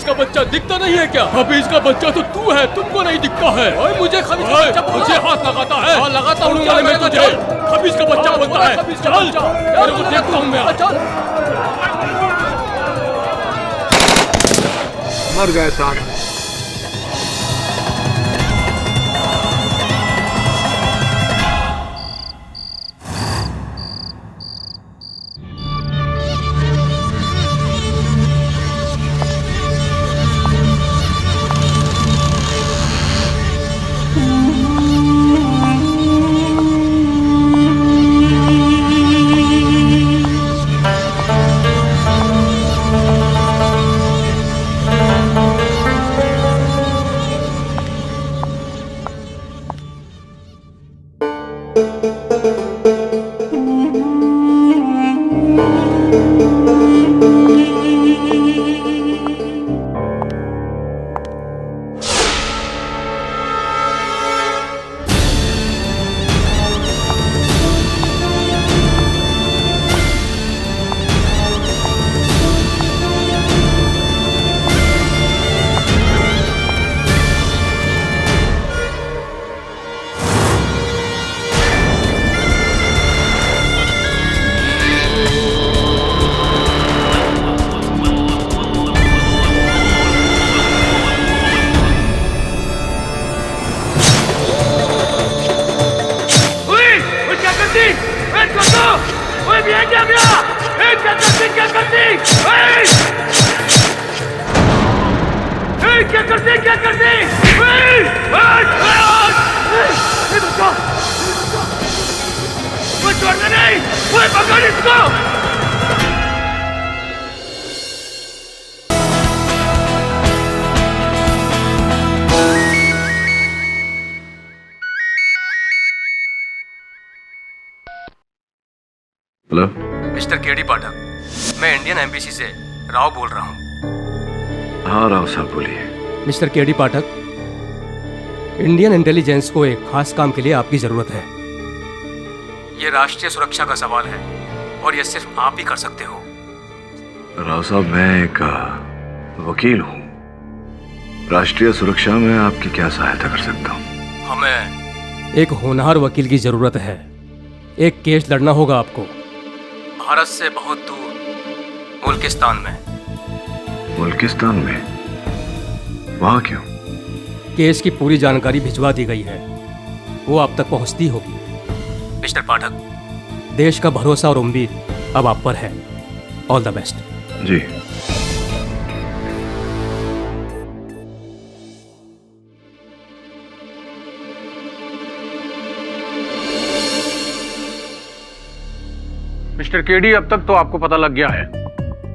का बच्चा दिखता नहीं है क्या? हफीज का बच्चा तो तू है, तुमको नहीं दिखता है। ओए मुझे हफीज का बच्चा मुझे हाथ लगाता है। हाँ लगाता हूँ मैं तुझे। हफीज का बच्चा बोलता है। चल तेरे को देखता हूँ मैं। मर गए साहब। हेलो मिस्टर केडी पाठक, मैं इंडियन एम्बेसी से राव बोल रहा हूँ। हाँ राव साहब बोलिए। मिस्टर केडी पाठक, इंडियन इंटेलिजेंस को एक खास काम के लिए आपकी जरूरत है। ये राष्ट्रीय सुरक्षा का सवाल है और ये सिर्फ आप ही कर सकते हो। राव साहब मैं एक वकील हूँ। राष्ट्रीय सुरक्षा में आपकी क्या सहायता कर सकता हूँ? हमें एक होनहार वकील की जरूरत है। एक केस लड़ना होगा आपको, भारत से बहुत दूर मुल्किस्तान में। मुल्किस्तान में? वहाँ क्यों? केस की पूरी जानकारी भिजवा दी गई है, वो आप तक पहुंचती होगी। मिस्टर पाठक, देश का भरोसा और उम्मीद अब आप पर है। All the best. जी। मिस्टर केडी, अब तक तो आपको पता लग गया है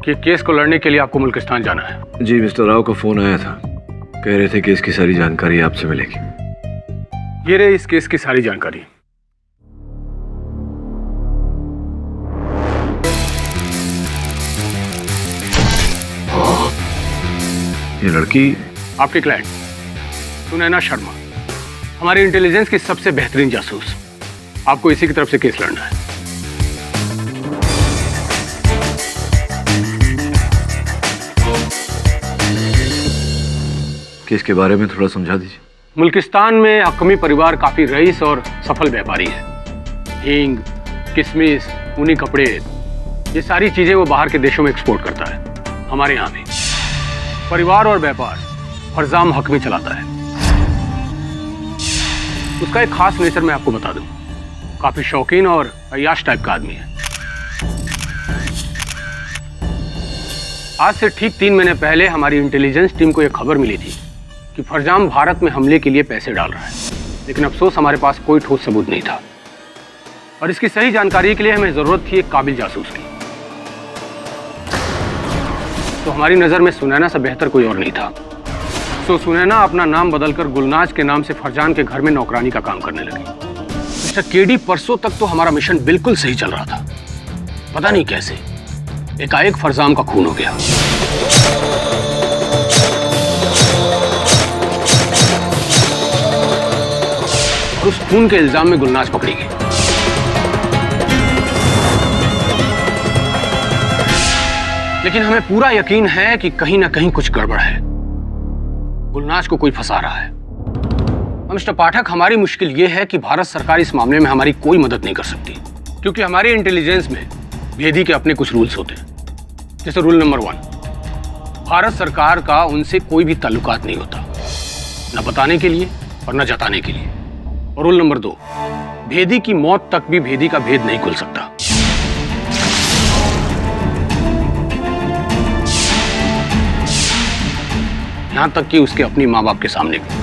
कि केस को लड़ने के लिए आपको मुल्किस्तान जाना है। जी मिस्टर राव का फोन आया था, कह रहे थे कि इसकी सारी जानकारी आपसे मिलेगी। ये रही इस केस की सारी जानकारी। ये लड़की आपके क्लाइंट सुनैना शर्मा, हमारी इंटेलिजेंस की सबसे बेहतरीन जासूस। आपको इसी की तरफ से केस लड़ना है। केस के बारे में थोड़ा समझा दीजिए। मुल्किस्तान में हक्मी परिवार काफी रईस और सफल व्यापारी है। हींग, किशमिश, ऊनी कपड़े, ये सारी चीजें वो बाहर के देशों में एक्सपोर्ट करता है। हमारे यहाँ भी परिवार और व्यापार फरजाम हक में चलाता है। उसका एक खास नेचर मैं आपको बता दूं, काफी शौकीन और अय्याश टाइप का आदमी है। आज से ठीक 3 महीने पहले हमारी इंटेलिजेंस टीम को यह खबर मिली थी कि फरजाम भारत में हमले के लिए पैसे डाल रहा है, लेकिन अफसोस हमारे पास कोई ठोस सबूत नहीं था और इसकी सही जानकारी के लिए हमें जरूरत थी एक काबिल जासूस की। तो हमारी नजर में सुनैना से बेहतर कोई और नहीं था। तो सुनैना अपना नाम बदलकर गुलनाज के नाम से फरजान के घर में नौकरानी का काम करने लगी। मिस्टर केडी, परसों तक तो हमारा मिशन बिल्कुल सही चल रहा था। पता नहीं कैसे एकाएक फरजाम का खून हो गया। और उस खून के इल्जाम में गुलनाज पकड़ी गई। लेकिन हमें पूरा यकीन है कि कहीं ना कहीं कुछ गड़बड़ है। गुलनाज को कोई फंसा रहा है। मिस्टर पाठक, हमारी मुश्किल यह है कि भारत सरकार इस मामले में हमारी कोई मदद नहीं कर सकती, क्योंकि हमारे इंटेलिजेंस में भेदी के अपने कुछ रूल्स होते हैं। जैसे रूल नंबर 1, भारत सरकार का उनसे कोई भी ताल्लुकात नहीं होता, न बताने के लिए और न जताने के लिए। और रूल नंबर 2, भेदी की मौत तक भी भेदी का भेद नहीं खुल सकता। यहां तक कि उसके अपनी मां बाप के सामने भी।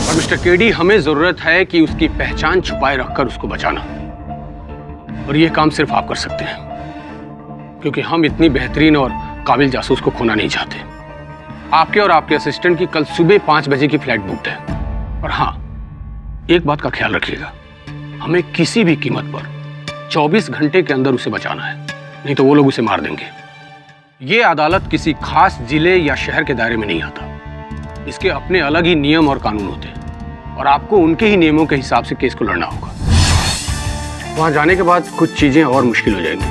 और मिस्टर केडी, हमें जरूरत है कि उसकी पहचान छुपाए रखकर उसको बचाना, और यह काम सिर्फ आप कर सकते हैं, क्योंकि हम इतनी बेहतरीन और काबिल जासूस को खोना नहीं चाहते। आपके और आपके असिस्टेंट की कल सुबह 5 बजे की फ्लाइट बुकड है। और हाँ, एक बात का ख्याल रखिएगा, हमें किसी भी कीमत पर 24 घंटे के अंदर उसे बचाना है, नहीं तो वो लोग उसे मार देंगे। ये अदालत किसी खास जिले या शहर के दायरे में नहीं आता। इसके अपने अलग ही नियम और कानून होते हैं, और आपको उनके ही नियमों के हिसाब से केस को लड़ना होगा। वहां जाने के बाद कुछ चीजें और मुश्किल हो जाएंगी।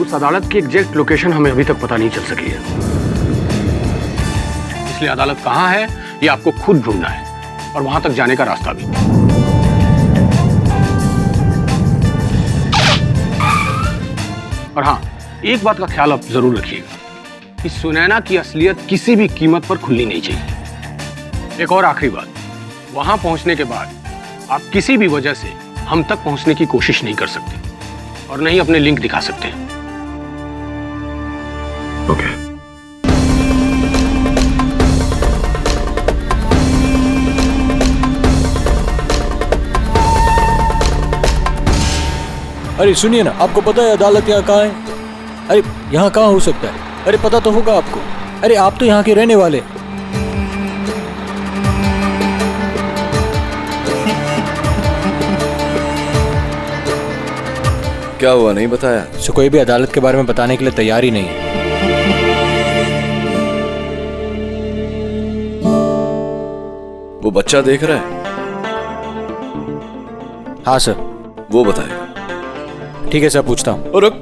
उस अदालत की एग्जैक्ट लोकेशन हमें अभी तक पता नहीं चल सकी है, इसलिए अदालत कहां है ये आपको खुद ढूंढना है, और वहां तक जाने का रास्ता भी। और हाँ, एक बात का ख्याल आप जरूर रखिएगा कि सुनैना की असलियत किसी भी कीमत पर खुलनी नहीं चाहिए। एक और आखिरी बात, वहां पहुंचने के बाद आप किसी भी वजह से हम तक पहुंचने की कोशिश नहीं कर सकते, और नहीं अपने लिंक दिखा सकते। ओके। अरे सुनिए ना, आपको पता है अदालत यहाँ कहाँ है? अरे यहाँ कहाँ हो सकता है? अरे पता तो होगा आपको। अरे आप तो यहाँ के रहने वाले। क्या हुआ, नहीं बताया? सो कोई भी अदालत के बारे में बताने के लिए तैयार ही नहीं है। वो बच्चा देख रहा है? हाँ सर। वो बताएगा। ठीक है सर, पूछता हूँ। और रुक,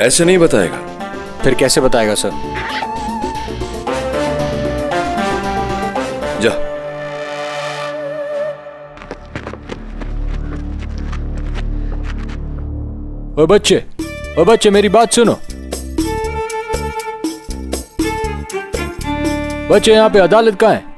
ऐसे नहीं बताएगा। फिर कैसे बताएगा सर? जा। ओ बच्चे मेरी बात सुनो। बच्चे, यहाँ पे अदालत कहाँ है?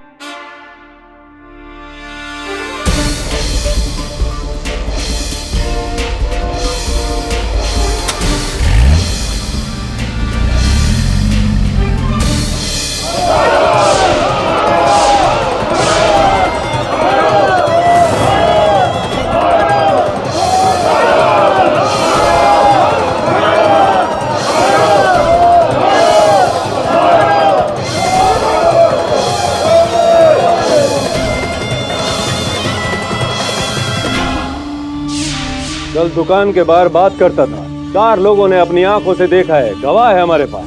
कल दुकान के बाहर बात करता था, 4 लोगों ने अपनी आंखों से देखा है, गवाह है हमारे पास।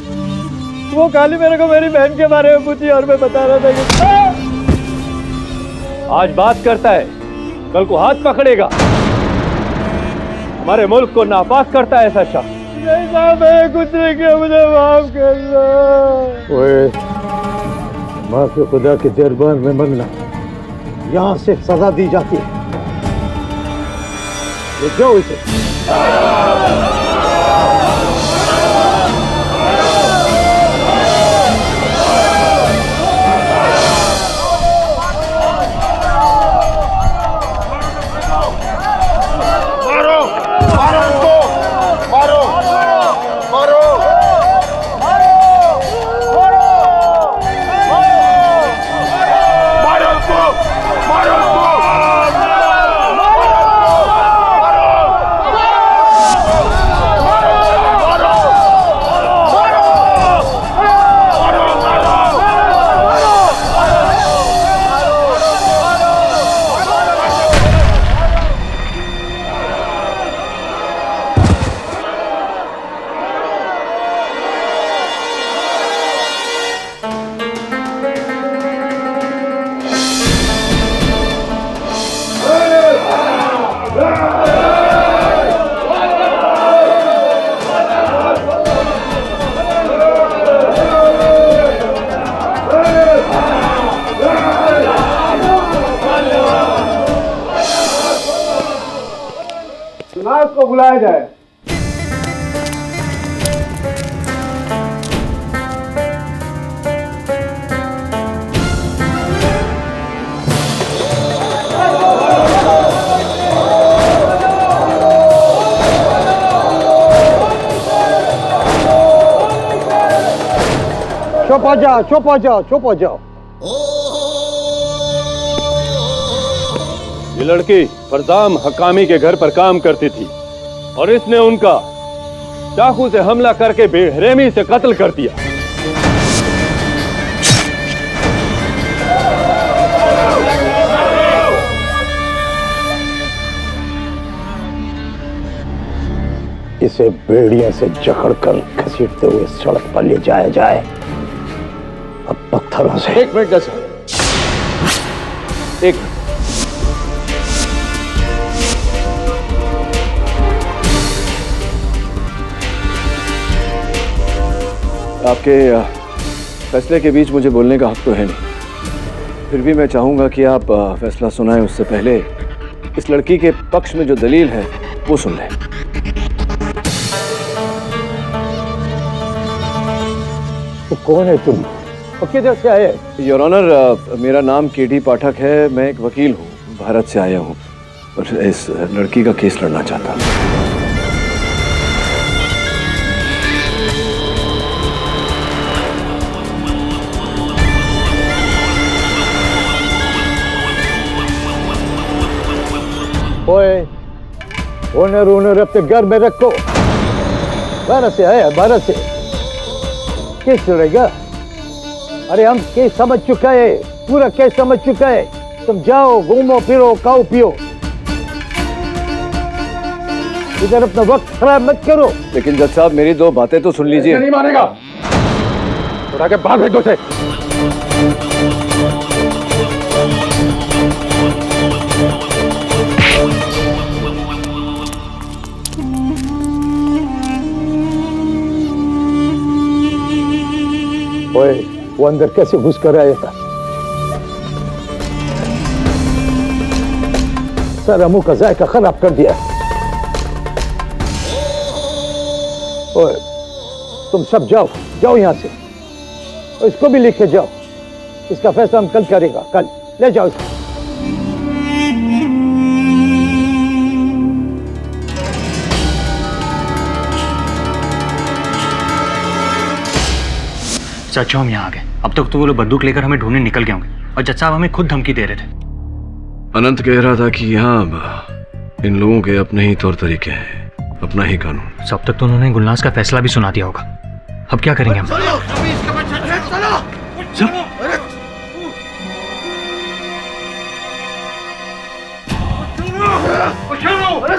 वो खाली मेरे को मेरी बहन के बारे में पूछी और मैं बता रहा था कि आज बात करता है, कल को हाथ पकड़ेगा। हमारे मुल्क को नापाक करता है ऐसा शख्स। नहीं साहब, मैंने कुछ नहीं किया, मुझे माफ करना। ओए, माफी खुदा के दरबार में मंगना, यहाँ से सजा दी जाती है। ले जाओ इसे। बुलाया जाए। चुप हो जाओ, चुप हो जाओ, चुप हो जाओ। ये लड़की फरजाम हकामी के घर पर काम करती थी और इसने उनका चाकू से हमला करके बेरहमी से कत्ल कर दिया। इसे बेड़ियों से जकड़कर घसीटते हुए सड़क पर ले जाया जाए। अब पत्थरों से। एक मिनट जैसा एक आपके फैसले के बीच मुझे बोलने का हक तो है नहीं, फिर भी मैं चाहूंगा कि आप फैसला सुनाएं उससे पहले इस लड़की के पक्ष में जो दलील है वो सुन लें। तो कौन है तुम और किधर से आए? योर ऑनर, मेरा नाम केडी पाठक है। मैं एक वकील हूँ, भारत से आया हूँ और इस लड़की का केस लड़ना चाहता हूँ। ओए, ओनर अपने घर में रखो। भारत से आया, भारत से केस लड़ेगा? अरे हम केस समझ चुका है, पूरा केस समझ चुका है। तुम जाओ, घूमो फिरो, खाओ पियो, इधर अपना वक्त खराब मत करो। लेकिन जज साहब, मेरी दो बातें तो सुन लीजिए। नहीं मानेगा, उठा के बाहर भेजो से। ओए, वो अंदर कैसे घुस कर आया था? सारा मुंह का जायका खराब कर दिया। ओए, तुम सब जाओ, जाओ यहां से और इसको भी लेके जाओ। इसका फैसला हम कल करेगा, कल ले जाओ इसको। सच हम यहाँ आ गए। अब तक तो वो लोग बंदूक लेकर हमें ढूंढने निकल गए होंगे और जज साहब हमें खुद धमकी दे रहे थे। अनंत कह रहा था कि यहाँ इन लोगों के अपने ही तौर तरीके हैं, अपना ही कानून। सब तक तो उन्होंने गुलनाज का फैसला भी सुना दिया होगा। अब क्या करेंगे हम?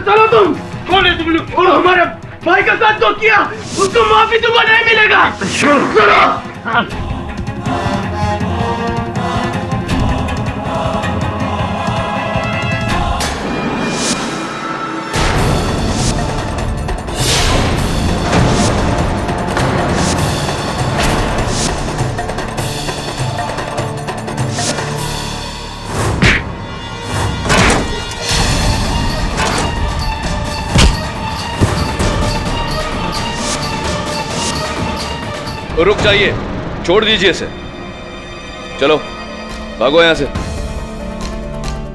चलो तुम, कौन है तुम लोग? और हमारे भाई का साथ तो किया, उसको माफी तुमको नहीं मिलेगा। चलो। रुक जाइए, छोड़ दीजिए इसे। चलो भागो यहां से,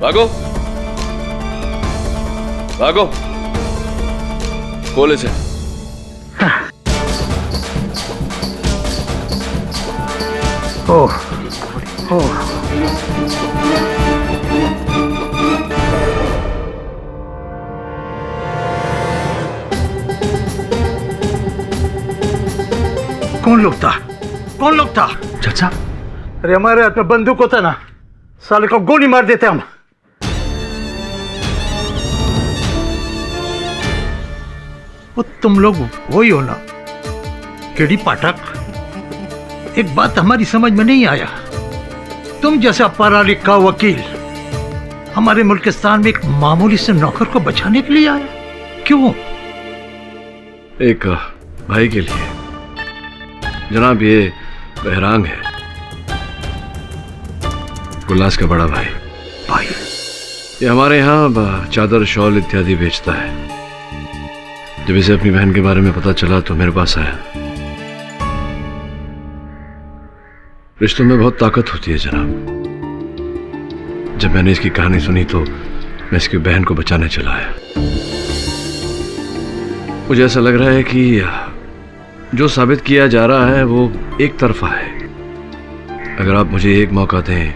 भागो भागो, खोल इसे। ओह, ओह। कौन लोग था? कौन लोग था? जज साहब, अरे हमारे हाथ में बंदूक होता ना, साले को गोली मार देते हम। वो तुम लोग वही हो ना, केडी पाठक? एक बात हमारी समझ में नहीं आया, तुम जैसा पढ़ा लिखा वकील हमारे मुल्किस्तान में एक मामूली से नौकर को बचाने के लिए आया, क्यों? एक भाई के लिए जनाब। ये बहरांग है, गुलनाज का बड़ा भाई। भाई? ये हमारे यहाँ चादर शॉल इत्यादि बेचता है। जब इसे अपनी बहन के बारे में पता चला तो मेरे पास आया। रिश्तों में बहुत ताकत होती है जनाब। जब मैंने इसकी कहानी सुनी तो मैं इसकी बहन को बचाने चला आया। मुझे ऐसा लग रहा है कि जो साबित किया जा रहा है वो एक तरफा है। अगर आप मुझे एक मौका दें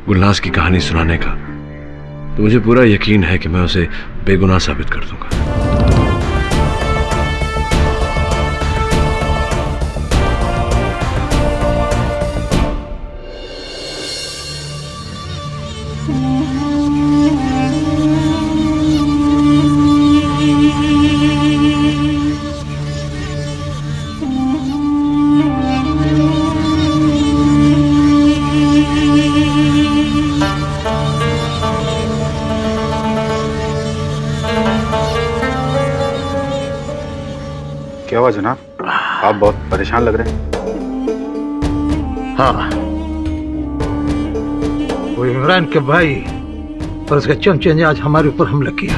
गुलनाज की कहानी सुनाने का, तो मुझे पूरा यकीन है कि मैं उसे बेगुनाह साबित कर दूंगा। क्या हुआ जनाब? आप बहुत परेशान लग रहे हैं। हाँ, वो इमरान के भाई और उसके चमचे ने आज हमारे ऊपर हमला किया।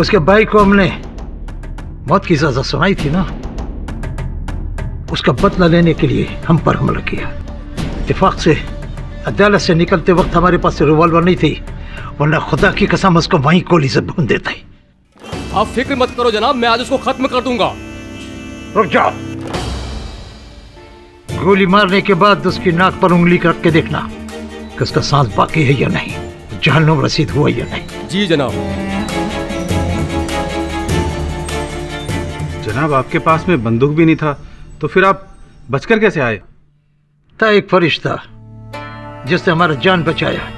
उसके भाई को हमने मौत की सजा सुनाई थी ना, उसका बदला लेने के लिए हम पर हमला किया। इत्तेफाक से अदालत से निकलते वक्त हमारे पास रिवॉल्वर नहीं थी, वरना खुदा की कसम उसको वहीं गोली से भून देता ही। आप फिक्र मत करो जनाब, मैं आज उसको खत्म कर दूंगा। रुक जाओ। गोली मारने के बाद उसकी नाक पर उंगली रख के देखना कि उसका सांस बाकी है या नहीं, जहन्नुम रसीद हुआ या नहीं। जी जनाब। जनाब आपके पास में बंदूक भी नहीं था, तो फिर आप बचकर कैसे आए? था एक फरिश्ता जिसने हमारा जान बचाया।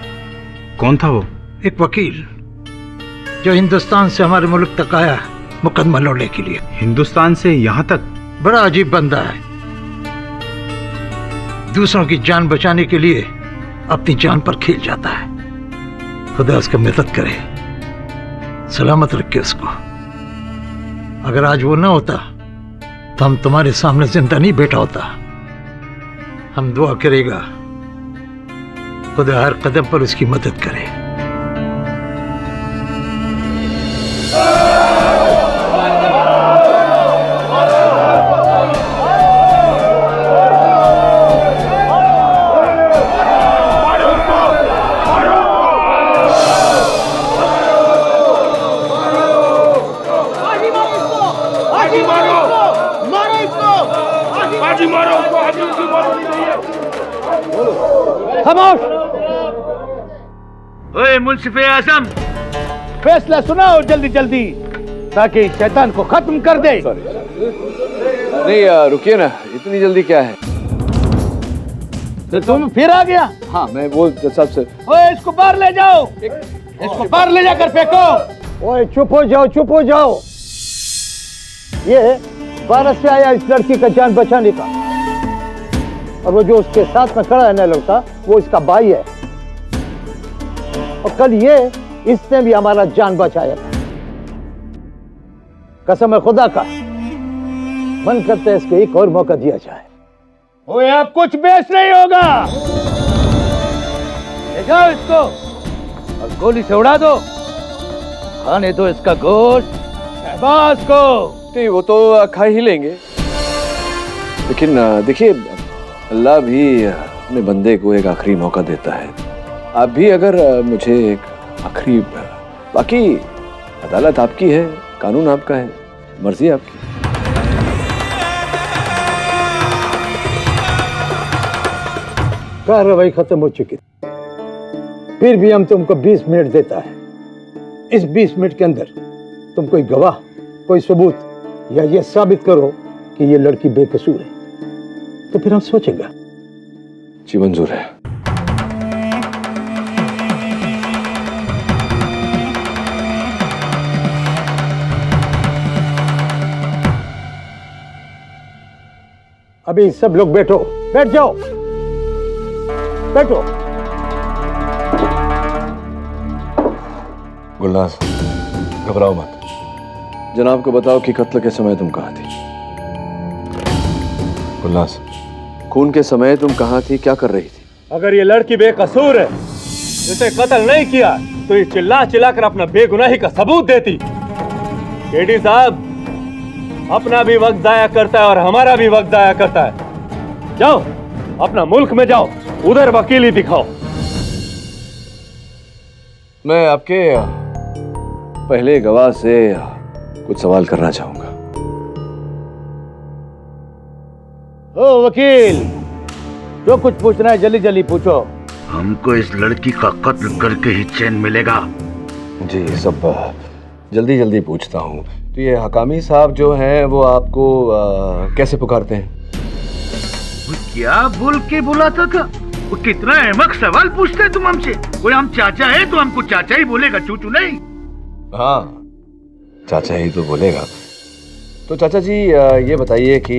कौन था वो? एक वकील जो हिंदुस्तान से हमारे मुल्क तक आया मुकदमा लड़ने के लिए। हिंदुस्तान से यहाँ तक? बड़ा अजीब बंदा है, दूसरों की जान बचाने के लिए अपनी जान पर खेल जाता है। खुदा उसका मदद करे, सलामत रखे उसको। अगर आज वो ना होता तो हम तुम्हारे सामने जिंदा नहीं बैठा होता। हम दुआ करेगा खुदा हर कदम पर उसकी मदद करे। ओए मुंसिफ आजम, फैसला सुनाओ जल्दी जल्दी, ताकि शैतान को खत्म कर दे। नहीं रुकिए ना, इतनी जल्दी क्या है? तो तुम फिर आ गया? हाँ, मैं वो जज से। ओए इसको बाहर ले जाओ, इसको बाहर ले जाकर फेंको। ओए चुप हो जाओ, चुप हो जाओ। ये भारत से आया इस लड़की का जान बचाने का, और वो जो उसके साथ में खड़ा है ना लड़का, वो इसका भाई है। और कल ये इसने भी हमारा जान बचाया था। कसम है खुदा का, मन करता है इसको एक और मौका दिया जाए। ओए अब कुछ बेस नहीं होगा, ले जाओ इसको और गोली से उड़ा दो। खाने दो इसका गोश्त शहबाज को। नहीं, वो तो खा ही लेंगे, लेकिन देखिए अल्लाह भी अपने बंदे को एक आखिरी मौका देता है। आप भी अगर मुझे एक आखिरी, बाकी अदालत आपकी है, कानून आपका है, मर्जी आपकी। कार्रवाई खत्म हो चुकी, फिर भी हम तुमको 20 मिनट देता है। इस 20 मिनट के अंदर तुम कोई गवाह, कोई सबूत या ये साबित करो कि ये लड़की बेकसूर है, तो फिर हम सोचेंगे। जी मंजूर है। अभी सब लोग बैठो, बैठ जाओ, बैठो। गुलनाज, घबराओ मत। जनाब को बताओ कि कत्ल के समय तुम कहाँ थी। गुलनाज, खून के समय तुम कहाँ थी, क्या कर रही थी? अगर ये लड़की बेकसूर है, इसे कत्ल नहीं किया, तो ये चिल्ला चिल्ला कर अपना बेगुनाही का सबूत देती। केडी साहब अपना भी वक्त जाया करता है और हमारा भी वक्त जाया करता है। जाओ अपना मुल्क में जाओ, उधर वकीली दिखाओ। मैं आपके पहले गवाह से कुछ सवाल करना चाहूंगा। ओ वकील, जो कुछ पूछना है जल्दी जल्दी पूछो। हमको इस लड़की का कत्ल करके ही चैन मिलेगा। जी सब जल्दी जल्दी पूछता हूँ। तो ये हकामी साहब जो हैं वो आपको कैसे पुकारते हैं? वो क्या बोल के बुलाता था? वो कितना अहमक सवाल पूछते हैं तुम हमसे। कोई हम चाचा है तो हमको चाचा ही बोलेगा, चूचू नहीं। हाँ चाचा ही तो बोलेगा। तो चाचा जी ये बताइए कि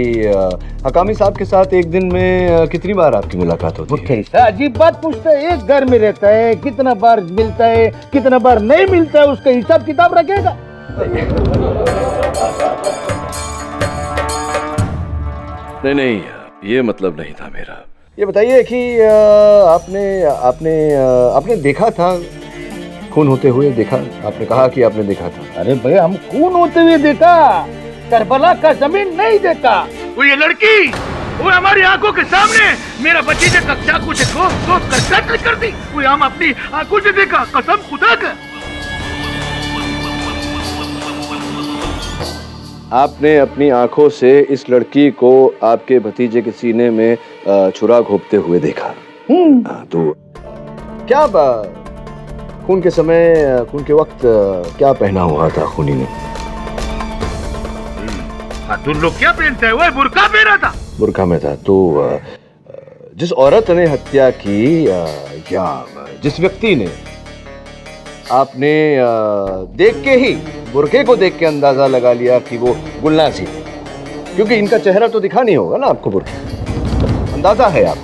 हकामी साहब के साथ एक दिन में कितनी बार आपकी मुलाकात होती है? कैसा अजीब बात पूछता है। एक घर में रहता है, कितना बार मिलता है, कितना बार नहीं मिलता है, उसका हिसाब किताब रखेगा। नहीं, ये मतलब नहीं था मेरा। ये बताइए कि आपने देखा था खून होते हुए? देखा? आपने कहा कि आपने देखा था। अरे भैया, हम खून होते हुए देखा, करबला का जमीन नहीं देखा। वो ये लड़की वो हमारी आंखों के सामने मेरा भतीजे का चाकू से ठोक कर कत्ल कर दी। वो हम अपनी आंखों से देखा, कसम खुदा का। आपने अपनी आंखों से इस लड़की को आपके भतीजे के सीने में छुरा घोंपते हुए देखा। तो क्या खून के समय, खून के वक्त क्या पहना हुआ था खूनी ने? तुम लोग क्या पहनते हैं? वो बुर्का पहना था। बुर्का में था। तो जिस औरत ने हत्या की या जिस व्यक्ति ने, आपने देख के ही, बुर्के को देख के अंदाजा लगा लिया कि वो गुलनाज ही, क्योंकि इनका चेहरा तो दिखा नहीं होगा ना आपको बुर्के। अंदाजा है आप?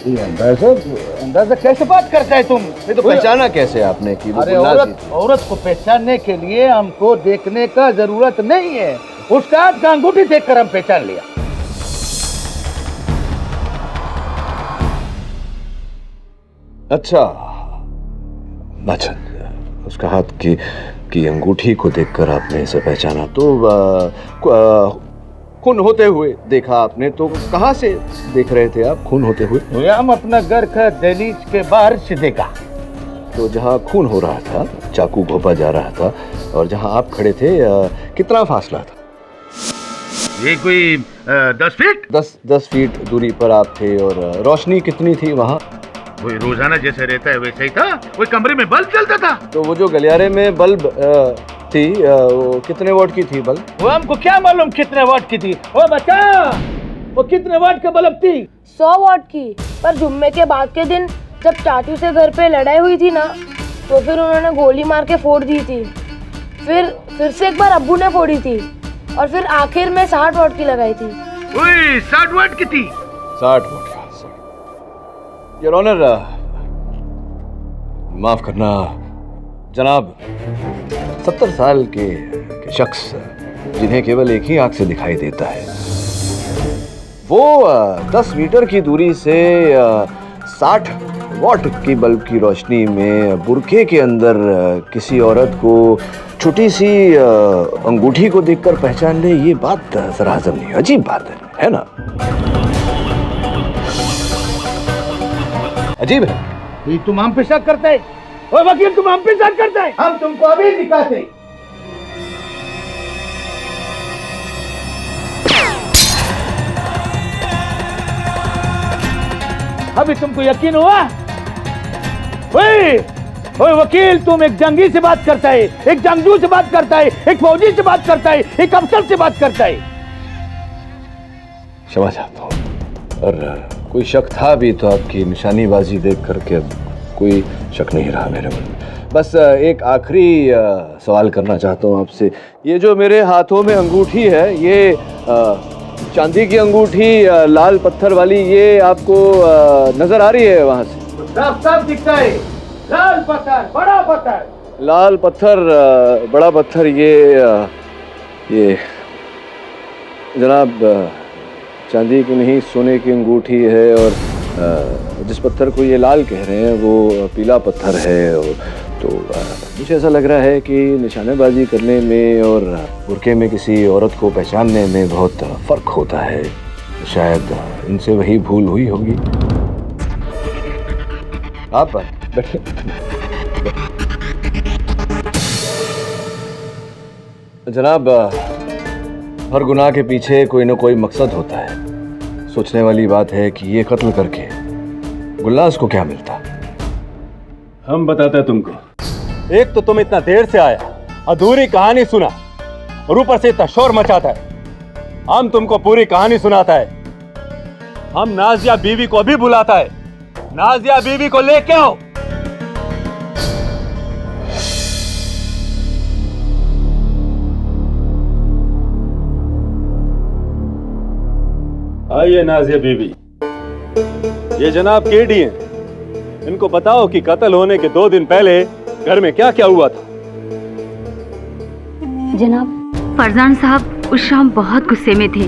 ये अंदाजा कैसे बात करता है तुम? नहीं तो पहचाना कैसे आपने कि वो गुलनाज ही? औरत को पहचानने के लिए हमको देखने का जरूरत नहीं है, उसका हाथ का अंगूठी देखकर हम पहचान लिया। अच्छा, उसका हाथ की अंगूठी को देखकर आपने इसे पहचाना। तो खून होते हुए देखा आपने, तो कहाँ से देख रहे थे आप खून होते हुए? हम अपना घर का दहलीज के बाहर से देखा। तो जहाँ खून हो रहा था, चाकू घोंपा जा रहा था, और जहाँ आप खड़े थे कितना फासला था? ये कोई 10 फीट? 10 फीट दूरी पर आप थे। और रोशनी कितनी थी वहाँ? वही रोजाना जैसे रहता है वैसे ही था। वो कमरे में बल्ब चलता था। तो वो जो गलियारे में बल्ब थी, वो कितने वाट की थी बल्ब? वो हमको क्या मालूम कितने वाट की थी। ओ बच्चा, वो कितने वाट का बल्ब थी? 100 वाट की। पर जुम्मे के बाद के दिन जब चाचू से घर पे लड़ाई हुई थी ना, तो फिर उन्होंने गोली मार के फोड़ दी थी। फिर से एक बार अब्बू ने फोड़ी थी, और फिर आखिर में 60 वाट की लगाई थी। 60 वाट की थी? 60 वाट। योर ऑनर, माफ करना जनाब, 70 साल के शख्स जिन्हें केवल एक ही आंख से दिखाई देता है, वो 10 मीटर की दूरी से 60 वाट की बल्ब की रोशनी में बुर्के के अंदर किसी औरत को छोटी सी अंगूठी को देखकर पहचान ले, ये बात जरा हजम नहीं। अजीब बात है ना? अजीब है। ये तुम हम पे शक करते हैं? ओ वकील, तुम हम पे शक करते हैं? हम तुमको अभी दिखाते। अभी तुमको यकीन हुआ? ओए वकील, तुम एक जंगी से बात करता है, एक जंगजू से बात करता है, एक फौजी से बात करता है, एक अफसर से बात करता है। क्षमा चाहता हूँ, और कोई शक था भी तो आपकी निशानीबाजी देख करके अब कोई शक नहीं रहा मेरे मन में। बस एक आखिरी सवाल करना चाहता हूँ आपसे। ये जो मेरे हाथों में अंगूठी है, ये चांदी की अंगूठी लाल पत्थर वाली, ये आपको नजर आ रही है वहां से? साफ दिखता है। लाल पत्थर, बड़ा पत्थर। लाल पत्थर, बड़ा पत्थर। ये जनाब चांदी की नहीं, सोने की अंगूठी है। और जिस पत्थर को ये लाल कह रहे हैं वो पीला पत्थर है। तो तो मुझे ऐसा लग रहा है कि निशानेबाजी करने में और बुरके में किसी औरत को पहचानने में बहुत फर्क होता है। शायद इनसे वही भूल हुई होगी। आप बैठिए। जनाब, हर गुनाह के पीछे कोई ना कोई मकसद होता है। सोचने वाली बात है कि ये कत्ल करके गुलनाज को क्या मिलता। हम बताते हैं तुमको। एक तो तुम इतना देर से आया, अधूरी कहानी सुना और ऊपर से इतना शोर मचाता है। हम तुमको पूरी कहानी सुनाता है। हम नाजिया बीवी को भी बुलाता है। नाजिया बीवी को लेके आओ। आइए नाजिया बीवी। ये जनाब केडी हैं। इनको बताओ कि कत्ल होने के 2 दिन पहले घर में क्या क्या हुआ था। जनाब, फरजान साहब उस शाम बहुत गुस्से में थे।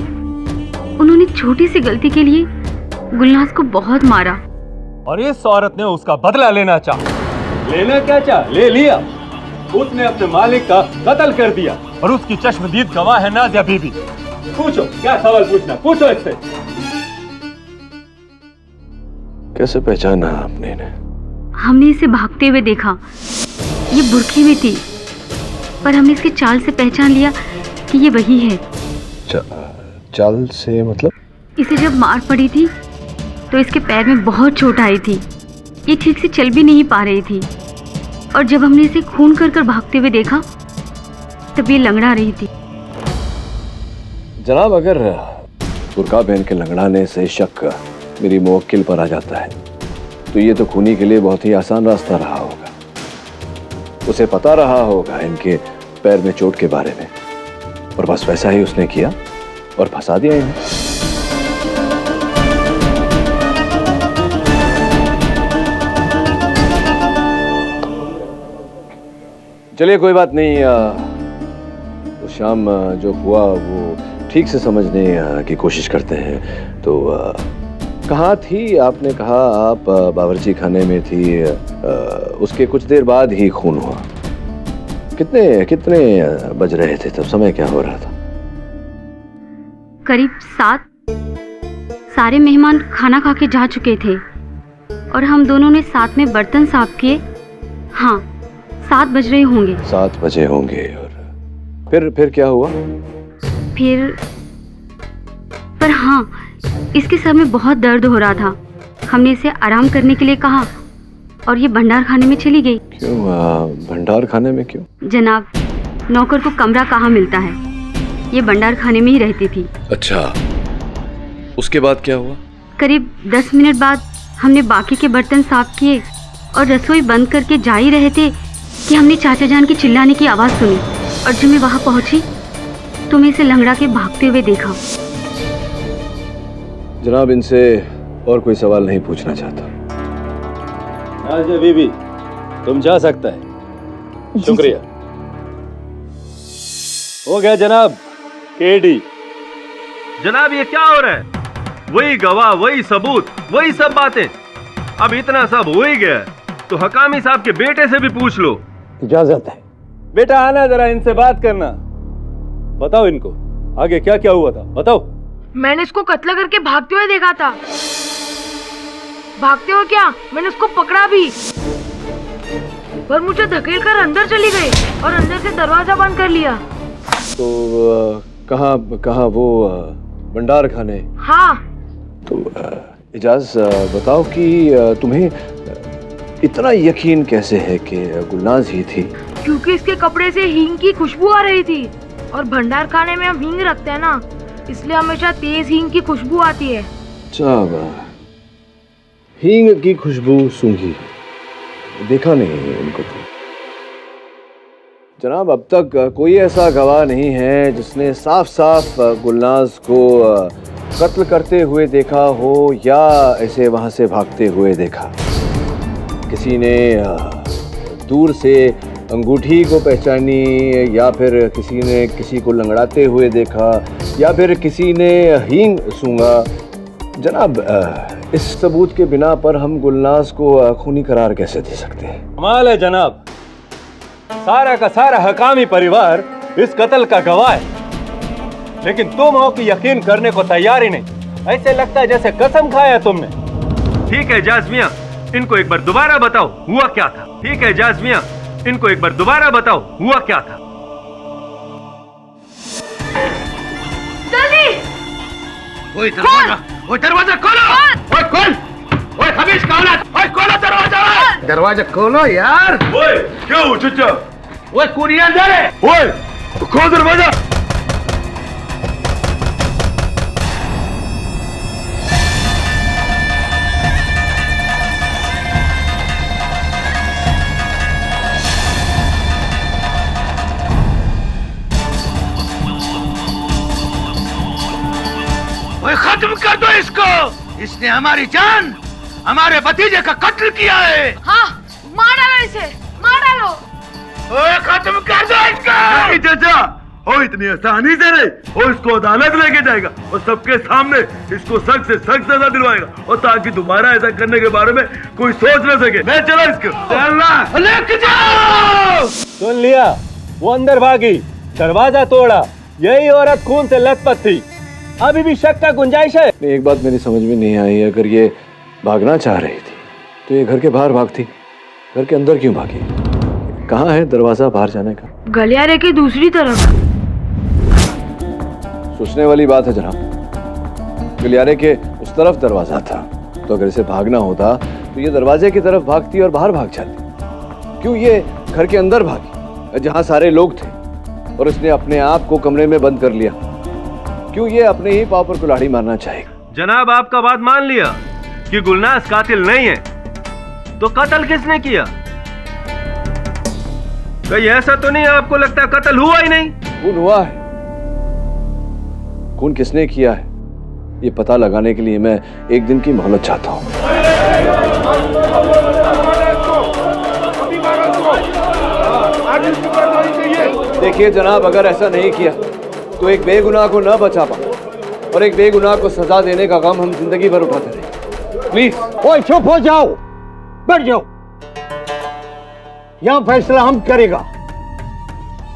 उन्होंने छोटी सी गलती के लिए गुलनाज को बहुत मारा और इस औरत ने उसका बदला लेना चाहा। लेना क्या चाहा? ले लिया। उसने अपने मालिक का कत्ल कर दिया और उसकी चश्मदीद गवाह है नाजिया बीबी। पूछो, क्या सवाल पूछना, पूछो इससे। कैसे पहचाना आपने इन्हें? हमने इसे भागते हुए देखा। ये बुरखे में थी, पर हमने इसकी चाल से पहचान लिया कि ये वही है। चाल से मतलब? इसे जब मार पड़ी थी तो इसके पैर में बहुत चोट आई थी। ये ठीक से चल भी नहीं पा रही थी और जब हमने इसे खून कर कर भागते हुए देखा तब ये लंगड़ा रही थी। जनाब, अगर बुर्का पहन के लंगड़ाने से शक मेरी मुवक्किल पर आ जाता है तो ये तो खूनी के लिए बहुत ही आसान रास्ता रहा होगा। उसे पता रहा होगा इनके पैर में चोट के बारे में और बस वैसा ही उसने किया और फंसा दिया इन्हें। चलिए, कोई बात नहीं। उस शाम जो हुआ वो ठीक से समझने की कोशिश करते हैं। तो कहाँ थी? आपने कहा आप बावर्ची खाने में थी। उसके कुछ देर बाद ही खून हुआ। कितने बज रहे थे तब? समय क्या हो रहा था? करीब 7। सारे मेहमान खाना खा के जा चुके थे और हम दोनों ने साथ में बर्तन साफ किए। हाँ, 7 बज रहे होंगे। 7 बजे होंगे। और फिर क्या हुआ? पर हाँ, इसके सर में बहुत दर्द हो रहा था। हमने इसे आराम करने के लिए कहा और ये भंडार खाने में चली गई। क्यों? भंडार खाने में क्यों? जनाब, नौकर को कमरा कहाँ मिलता है, ये भंडार खाने में ही रहती थी। अच्छा, उसके बाद क्या हुआ? करीब 10 मिनट बाद हमने बाकी के बर्तन साफ किए और रसोई बंद करके जा ही रहे थे कि हमने चाचा जान की चिल्लाने की आवाज़ सुनी और जब मैं वहाँ पहुँची तो मैं इसे लंगड़ा के भागते हुए देखा। जनाब, इनसे और कोई सवाल नहीं पूछना चाहता। नाजिया बीबी, तुम जा सकता है। शुक्रिया। हो गया जनाब केडी। जनाब, ये क्या हो रहा है? वही गवाह, वही सबूत, वही सब बातें। अब इतना सब हो ही गया तो हकामी साहब के बेटे से भी पूछ लो। इजाजत है। बेटा आना, जरा इनसे बात करना। बताओ इनको आगे क्या क्या हुआ था, बताओ। मैंने इसको कत्ल करके भागते हुए देखा था। भागते हुए क्या, मैंने उसको पकड़ा भी, पर मुझे धकेल कर अंदर चली गई और अंदर से दरवाजा बंद कर लिया। तो कहाँ वो भंडार खाने? हाँ। तो इजाज बताओ कि तुम्हें इतना यकीन कैसे है कि गुलनाज ही थी? क्योंकि इसके कपड़े से हींग की खुशबू आ रही थी और भंडार खाने में हम हींग रखते हैं ना, इसलिए हमेशा तेज हींग की खुशबू आती है। हींग की खुशबू सूंघी, देखा नहीं इनको तो। जनाब, अब तक कोई ऐसा गवाह नहीं है जिसने साफ साफ गुलनाज को कत्ल करते हुए देखा हो या ऐसे वहां से भागते हुए देखा। किसी ने दूर से अंगूठी को पहचानी या फिर किसी ने किसी को लंगड़ाते हुए देखा या फिर किसी ने हींग सूंघा। जनाब, इस सबूत के बिना पर हम गुलनाज को खूनी करार कैसे दे सकते हैं? कमाल है जनाब, सारा का सारा हकामी परिवार इस कत्ल का गवाह है, लेकिन तुम हो कि यकीन करने को तैयार ही नहीं। ऐसे लगता है जैसे कसम खाया तुमने। ठीक है जाज़मिया, इनको एक बार दोबारा बताओ हुआ क्या था। ठीक है जाज़मिया, इनको एक बार दोबारा बताओ हुआ क्या था। जल्दी! ओए दरवाजा खोलो! ओए खोल! ओए खबीज कौन है? ओए खोलो दरवाजा! दरवाजा खोलो यार! ओए क्या हो चचा? ओए कुरिया अंदर है! ओए खोल दरवाजा! ओए खत्म कर दो इसको! इसने हमारी जान, हमारे भतीजे का कत्ल किया है। हाँ, मार डालो इसे, मार डालो। ओए खत्म कर दो इसको! नहीं चाचा, ओ इतनी आसानी से नहीं। वो इसको अदालत लेके जाएगा और सबके सामने इसको सख्त से सख्त सजा दिलवाएगा, और ताकि दोबारा ऐसा करने के बारे में कोई सोच न सके। मैं चला इसको। चलना लेके जाओ! सुन लिया, वो अंदर भागी, दरवाजा तोड़ा। यही औरत खून से लथपथ थी। अभी भी शक का गुंजाइश है। एक बात मेरी समझ में नहीं आई, अगर ये भागना चाह रही थी तो ये घर के बाहर भागती, घर के अंदर क्यों भागी? कहाँ है दरवाजा बाहर जाने का? गलियारे के दूसरी तरफ। सोचने वाली बात है जनाब। गलियारे के उस तरफ दरवाजा था, तो अगर इसे भागना होता तो ये दरवाजे की तरफ भागती और बाहर भाग जाती। क्यों ये घर के अंदर भागी जहाँ सारे लोग थे, और इसने अपने आप को कमरे में बंद कर लिया? क्यों ये अपने ही पाँव पर कुल्हाड़ी मारना चाहेगा? जनाब आपका बात मान लिया कि गुलनाज कातिल नहीं है, तो कत्ल किसने किया? कहीं ऐसा तो नहीं आपको लगता कत्ल हुआ ही नहीं? खून हुआ है। खून किसने किया है ये पता लगाने के लिए मैं एक दिन की मोहलत चाहता हूँ। देखिए जनाब, अगर ऐसा नहीं किया तो एक बेगुनाह को न बचा पाओ, और एक बेगुनाह को सजा देने का काम हम जिंदगी भर उठाते रहे। प्लीज। ओए चुप हो जाओ, बैठ जाओ। यहां फैसला हम करेगा।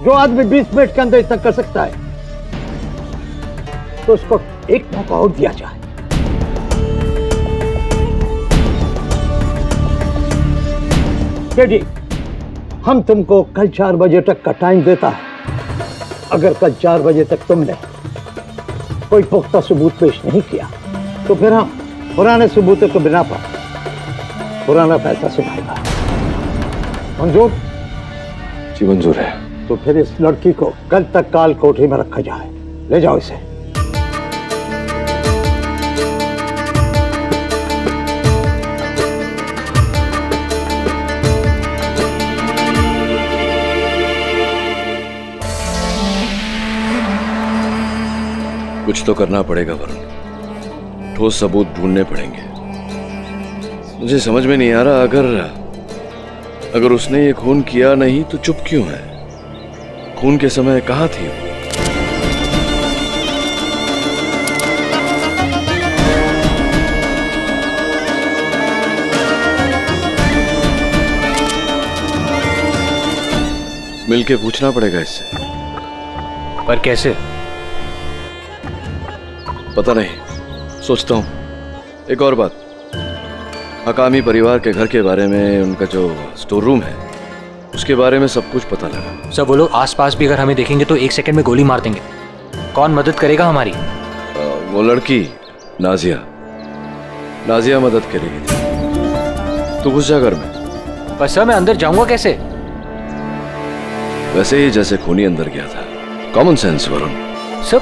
जो आदमी 20 मिनट के अंदर इतना कर सकता है तो उसको एक मौका और दिया जाए। टेडी, हम तुमको कल 4 बजे तक का टाइम देता है। अगर कल 4 बजे तक तुमने कोई पुख्ता सबूत पेश नहीं किया तो फिर हम पुराने सबूतों के बिना पर पुराना फैसला सुनाएगा। मंजूर? जी मंजूर है। तो फिर इस लड़की को कल तक काल कोठरी में रखा जाए। ले जाओ इसे। कुछ तो करना पड़ेगा वरुण, ठोस सबूत ढूंढने पड़ेंगे। मुझे समझ में नहीं आ रहा, अगर उसने ये खून किया नहीं तो चुप क्यों है? खून के समय कहाँ थी वो? मिलके पूछना पड़ेगा इससे। पर कैसे? पता नहीं, सोचता हूँ। एक और बात, हकामी परिवार के घर के बारे में, उनका जो स्टोर रूम है उसके बारे में सब कुछ पता लगा। सब वो लोग आसपास भी अगर हमें देखेंगे तो 1 सेकंड में गोली मार देंगे। कौन मदद करेगा हमारी? वो लड़की नाजिया मदद करेगी। तू घुस जा घर में। पर सर मैं अंदर जाऊंगा कैसे? वैसे ही जैसे खूनी अंदर गया था। Common sense Varun. सब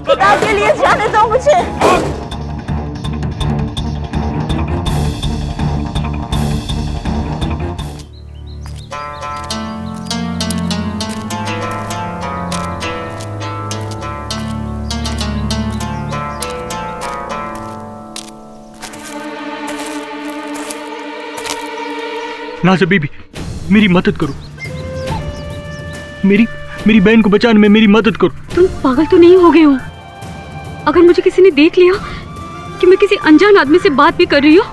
खुदा के लिए जाने दो मुझे। नाज़ा बीबी, मेरी मदद करो, मेरी बहन को बचाने में मेरी मदद करो। तुम पागल तो नहीं हो गए हो? अगर मुझे किसी ने देख लिया कि मैं किसी अनजान आदमी से बात भी कर रही हूँ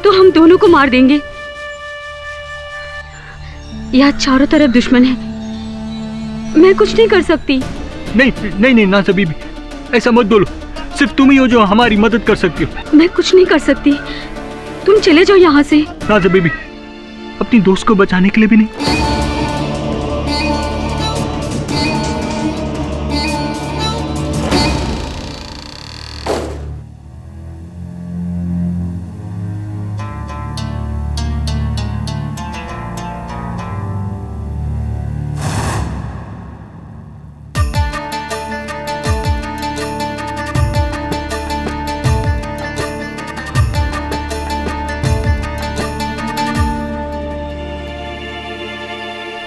तो हम दोनों को मार देंगे। यहाँ चारों तरफ दुश्मन है, मैं कुछ नहीं कर सकती। नहीं नहीं नहीं नाज़ा बीबी, ऐसा मत बोलो। सिर्फ तुम ही हो जो हमारी मदद कर सकती हो। मैं कुछ नहीं कर सकती, तुम चले जाओ यहाँ से। नाज़ा बीबी, अपनी दोस्त को बचाने के लिए भी नहीं।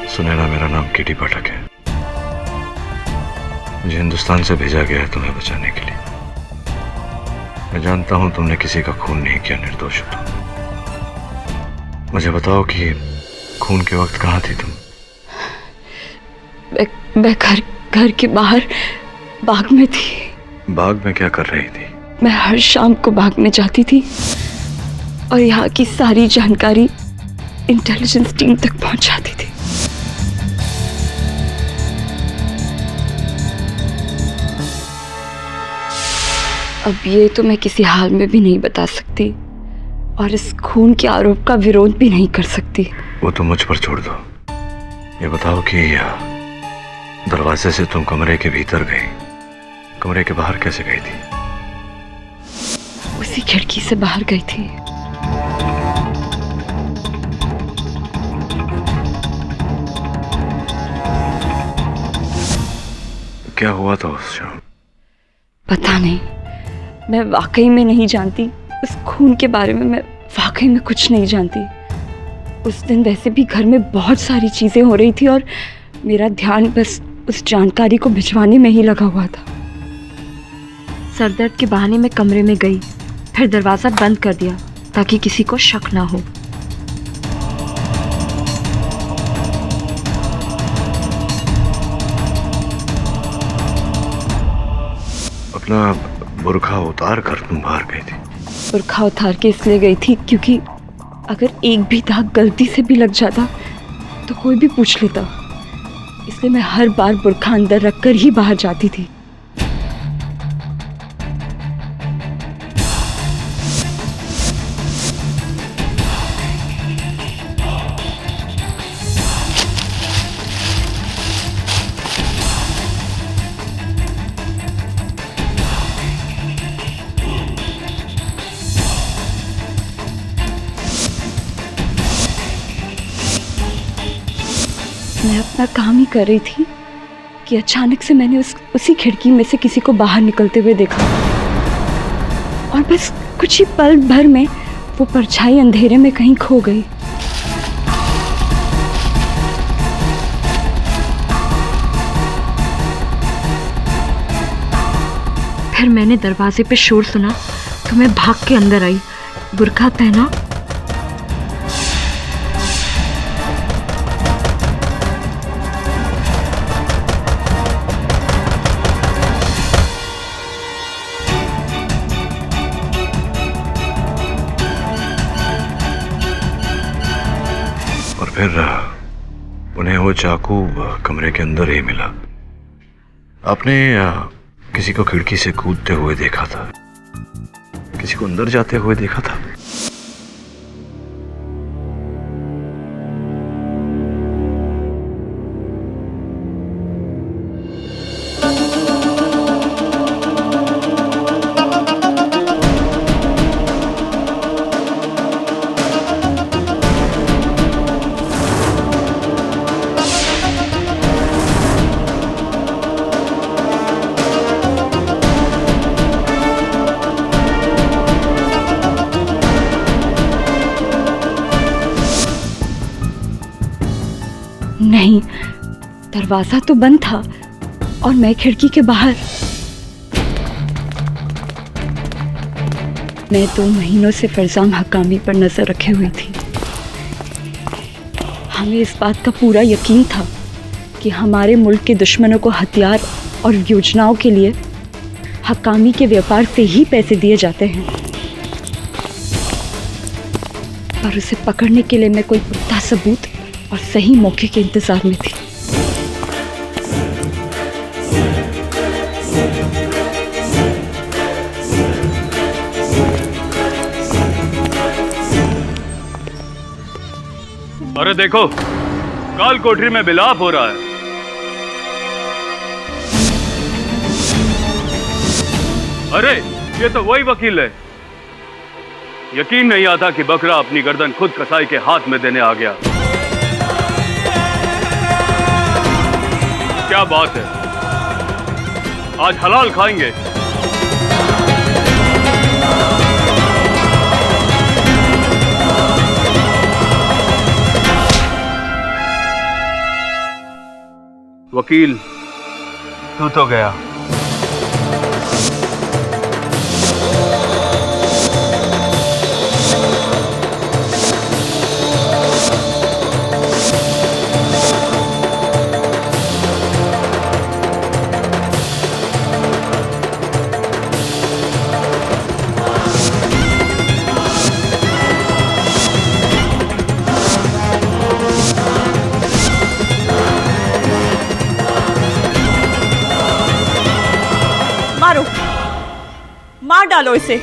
सुनैना, मेरा नाम केडी पाठक है। मुझे हिंदुस्तान से भेजा गया है तुम्हें बचाने के लिए। मैं जानता हूं तुमने किसी का खून नहीं किया, निर्दोष हो तुम। मुझे बताओ कि खून के वक्त कहाँ थी तुम? मैं घर के बाहर बाग में थी। बाग में क्या कर रही थी? मैं हर शाम को बाग में जाती थी और यहाँ की सारी जानकारी इंटेलिजेंस टीम तक पहुंचाती थी। अब ये तो मैं किसी हाल में भी नहीं बता सकती और इस खून के आरोप का विरोध भी नहीं कर सकती। वो तो मुझ पर छोड़ दो। ये बताओ कि दरवाजे से तुम कमरे के भीतर गई, कमरे के बाहर कैसे गई थी? उसी खिड़की से बाहर गई थी। क्या हुआ था उस शाम? पता नहीं, मैं वाकई में नहीं जानती। उस खून के बारे में मैं वाकई में कुछ नहीं जानती। उस दिन वैसे भी घर में बहुत सारी चीजें हो रही थी और मेरा ध्यान बस उस जानकारी को भिजवाने में ही लगा हुआ था। सरदर्द के बहाने मैं कमरे में गई, फिर दरवाजा बंद कर दिया ताकि किसी को शक ना हो। अपना बुर्खा उतार कर तुम बाहर गई थी? बुर्खा उतार के इसलिए गई थी क्योंकि अगर एक भी दाग गलती से भी लग जाता तो कोई भी पूछ लेता, इसलिए मैं हर बार बुर्खा अंदर रखकर ही बाहर जाती थी। मैं अपना काम ही कर रही थी कि अचानक से मैंने उसी खिड़की में से किसी को बाहर निकलते हुए देखा और बस कुछ ही पल भर में वो परछाई अंधेरे में कहीं खो गई। फिर मैंने दरवाजे पे शोर सुना तो मैं भाग के अंदर आई, बुर्का पहना फिर उन्हें वो चाकू कमरे के अंदर ही मिला। आपने किसी को खिड़की से कूदते हुए देखा था, किसी को अंदर जाते हुए देखा था? नहीं, दरवाजा तो बंद था और मैं खिड़की के बाहर। मैं 2 महीनों से फरजाम हकामी पर नजर रखे हुई थी। हमें इस बात का पूरा यकीन था कि हमारे मुल्क के दुश्मनों को हथियार और योजनाओं के लिए हकामी के व्यापार से ही पैसे दिए जाते हैं, पर उसे पकड़ने के लिए मैं कोई पुख्ता सबूत और सही मौके के इंतजार में थी। अरे देखो, काल कोठरी में बिलाप हो रहा है। अरे ये तो वही वकील है। यकीन नहीं आता कि बकरा अपनी गर्दन खुद कसाई के हाथ में देने आ गया। क्या बात है, आज हलाल खाएंगे। वकील, तू तो गया। मार डालो इसे,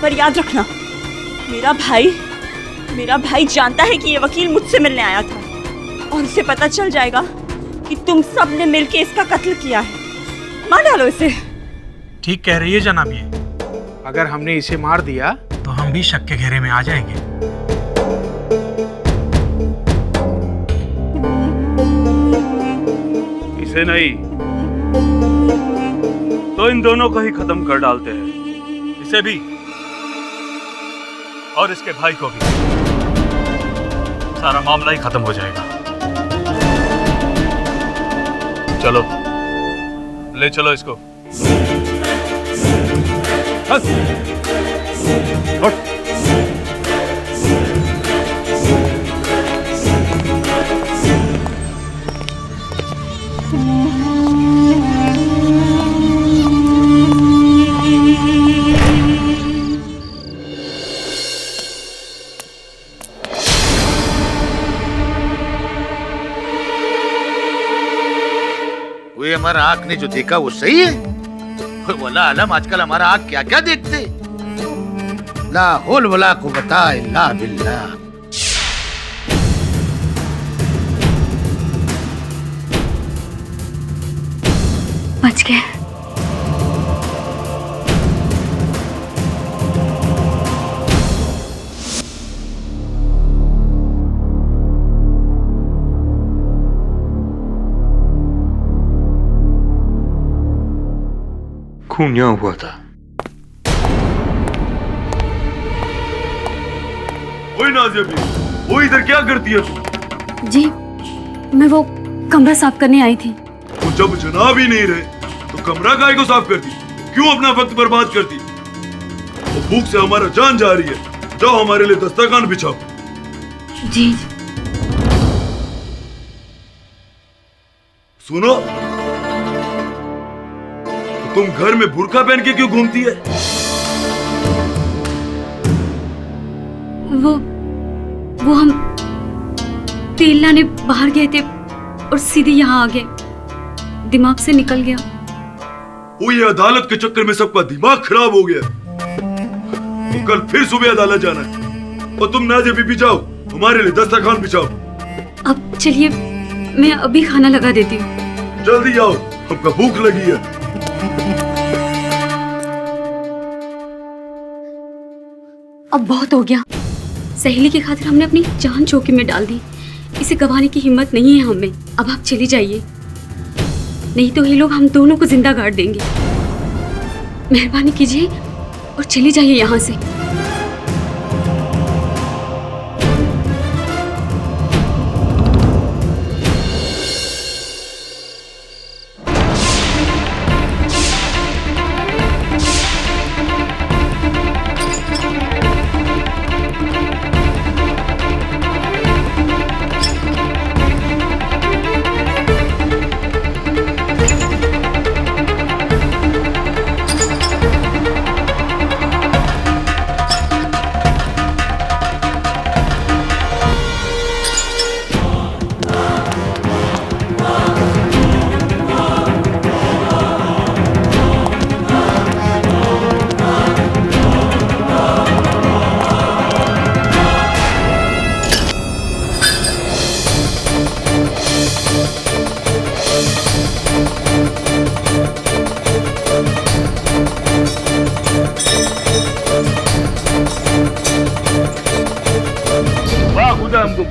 पर याद रखना मेरा भाई जानता है कि ये वकील मुझसे मिलने आया था, और उसे पता चल जाएगा कि तुम सब ने मिलकर इसका कत्ल किया है। मार डालो इसे। ठीक कह रही है जनाब, ये अगर हमने इसे मार दिया तो हम भी शक के घेरे में आ जाएंगे। इसे नहीं तो इन दोनों को ही खत्म कर डालते हैं, इसे भी और इसके भाई को भी। सारा मामला ही खत्म हो जाएगा। चलो ले चलो इसको। हमारा आँख ने जो देखा वो सही है। वला आलम आजकल हमारा आँख क्या क्या देखते। ला होल वला को बता इल्ला बिल्लाह। बच गए। खून यहाँ हुआ था। ओए नाज़िया भी, वो इधर क्या करती है तू? जी, मैं वो कमरा साफ करने आई थी। तो जब जनाब ही नहीं रहे तो कमरा काहे को साफ करती? क्यों अपना वक्त बर्बाद करती? वो भूख से हमारा जान जा रही है। जाओ हमारे लिए दस्तरखान बिछाओ। जी। सुनो, तुम घर में बुर्का पहन के क्यों घूमती है? वो हम तेल लाने बाहर गए थे और सीधे यहाँ आ गए, दिमाग से निकल गया। वो ये अदालत के चक्कर में सबका दिमाग खराब हो गया। तो कल फिर सुबह अदालत जाना है और तुम नाज़िया बीबी जाओ हमारे लिए दस्तरखान बिछाओ। अब चलिए, मैं अभी खाना लगा देती हूँ। जल्दी आओ, हमको भूख लगी है। अब बहुत हो गया। सहेली की खातिर हमने अपनी जान जोखिम में डाल दी। इसे गंवाने की हिम्मत नहीं है हमें। अब आप चली जाइए, नहीं तो ये लोग हम दोनों को जिंदा गाड़ देंगे। मेहरबानी कीजिए और चली जाइए यहाँ से।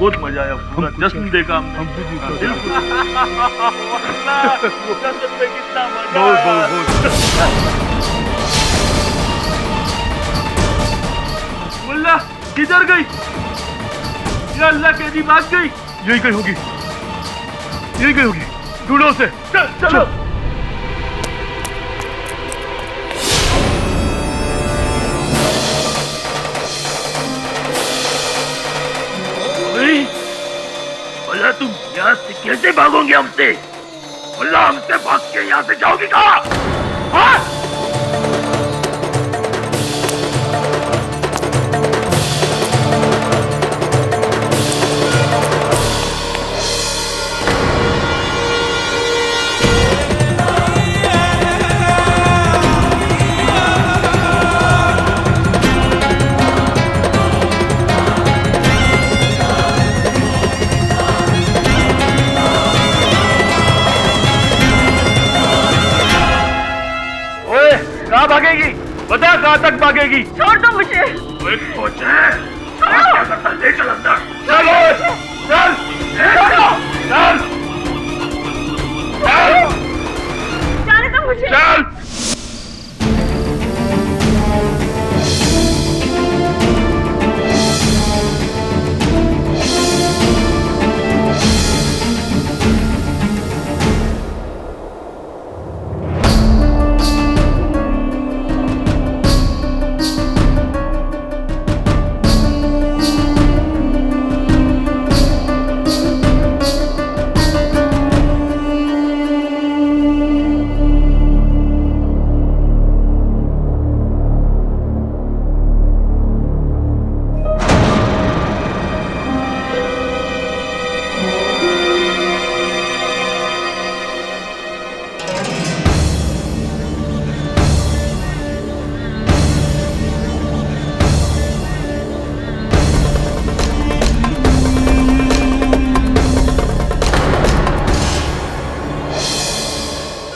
बहुत मजा आया, पूरा जश्न देखा हमने। जश्न में कितना मजा आया। मुल्ला किधर गई? या अल्लाह कैदी भाग गई? यही गई होगी, यही गई होगी। ढूंढो उसे। चलो। बोला तुम यहाँ से कैसे भागोगे हमसे? बोला हमसे भाग के यहाँ से जाओगी कहाँ? हाँ? कहाँ भागेगी? बता कहाँ तक भागेगी? छोड़ दो मुझे। क्या करता? ले चल अंदर। चल जाने दो मुझे। चल।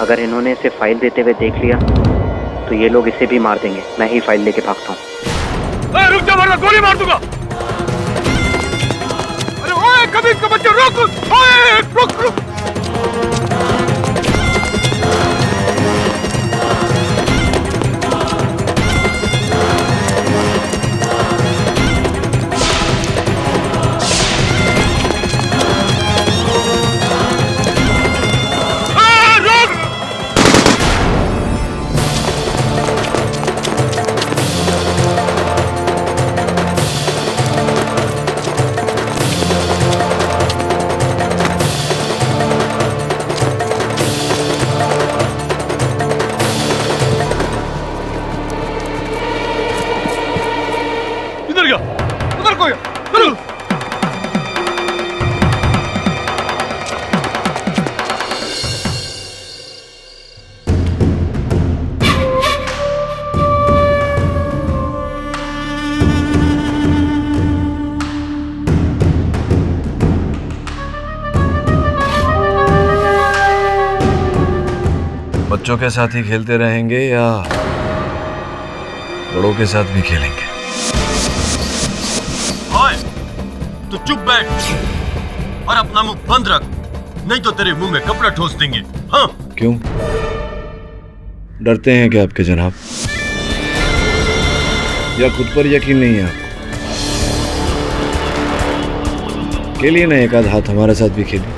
अगर इन्होंने इसे फाइल देते हुए देख लिया तो ये लोग इसे भी मार देंगे। मैं ही फाइल लेके भागता हूँ। रुक जा वरना गोली मार दूंगा। अरे ओए कबीर का बच्चा रुक। ओए रुक। बच्चों के साथ ही खेलते रहेंगे या बड़ों के साथ भी खेलेंगे? ओए, तू चुप बैठ और अपना मुंह बंद रख, नहीं तो तेरे मुंह में कपड़ा ठोस देंगे। हाँ? क्यों? डरते हैं क्या आपके जनाब? या खुद पर यकीन नहीं है आपको? खेलिए ना, एक आध हाथ हमारे साथ भी खेलिए।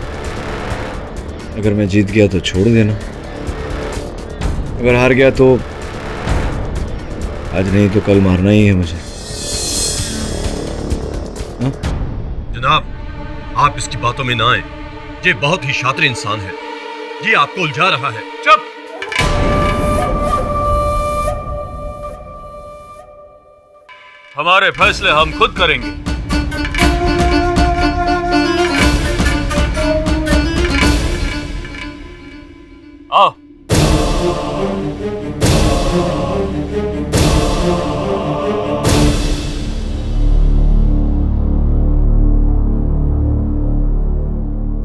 अगर मैं जीत गया तो छोड़ देना, अगर हार गया तो आज नहीं तो कल मारना ही है मुझे। हा? जनाब, आप इसकी बातों में ना आए। ये बहुत ही शातिर इंसान है, ये आपको उलझा रहा है। चुप। हमारे फैसले हम खुद करेंगे। आओ।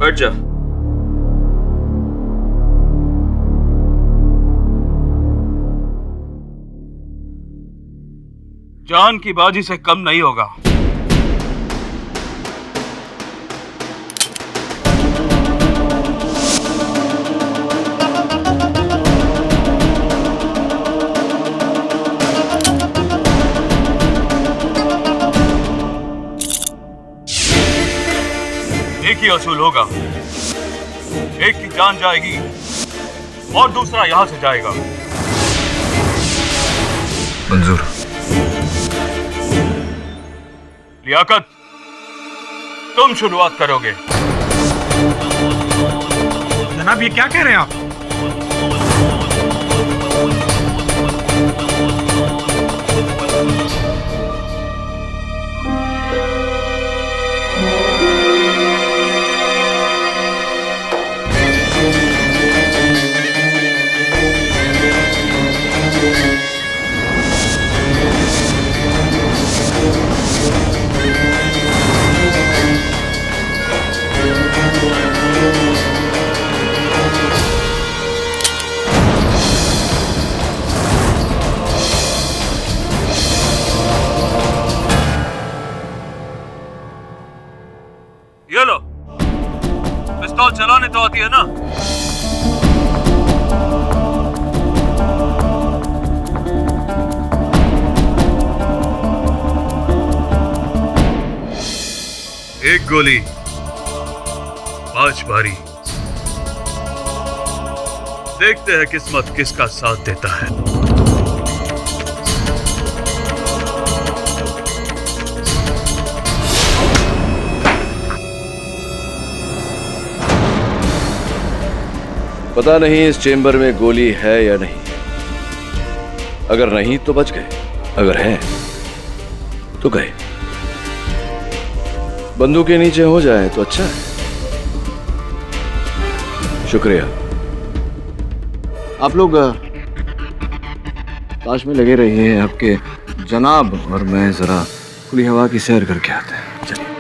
बैठ जा। जान की बाजी से कम नहीं होगा। ही असूल होगा। एक की जान जाएगी और दूसरा यहां से जाएगा। मंजूर। लियाकत, तुम शुरुआत करोगे। जनाब, ये क्या कह रहे हैं आप? ये लो, पिस्तौल चलाने तो आती है ना? एक गोली 5 बारी। देखते हैं किस्मत किसका साथ देता है। पता नहीं इस चेंबर में गोली है या नहीं। अगर नहीं तो बच गए, अगर है तो गए। बंदूक के नीचे हो जाए तो अच्छा है। शुक्रिया। आप लोग ताश में लगे रहिए हैं आपके जनाब, और मैं जरा खुली हवा की सैर करके आते हैं। चलिए।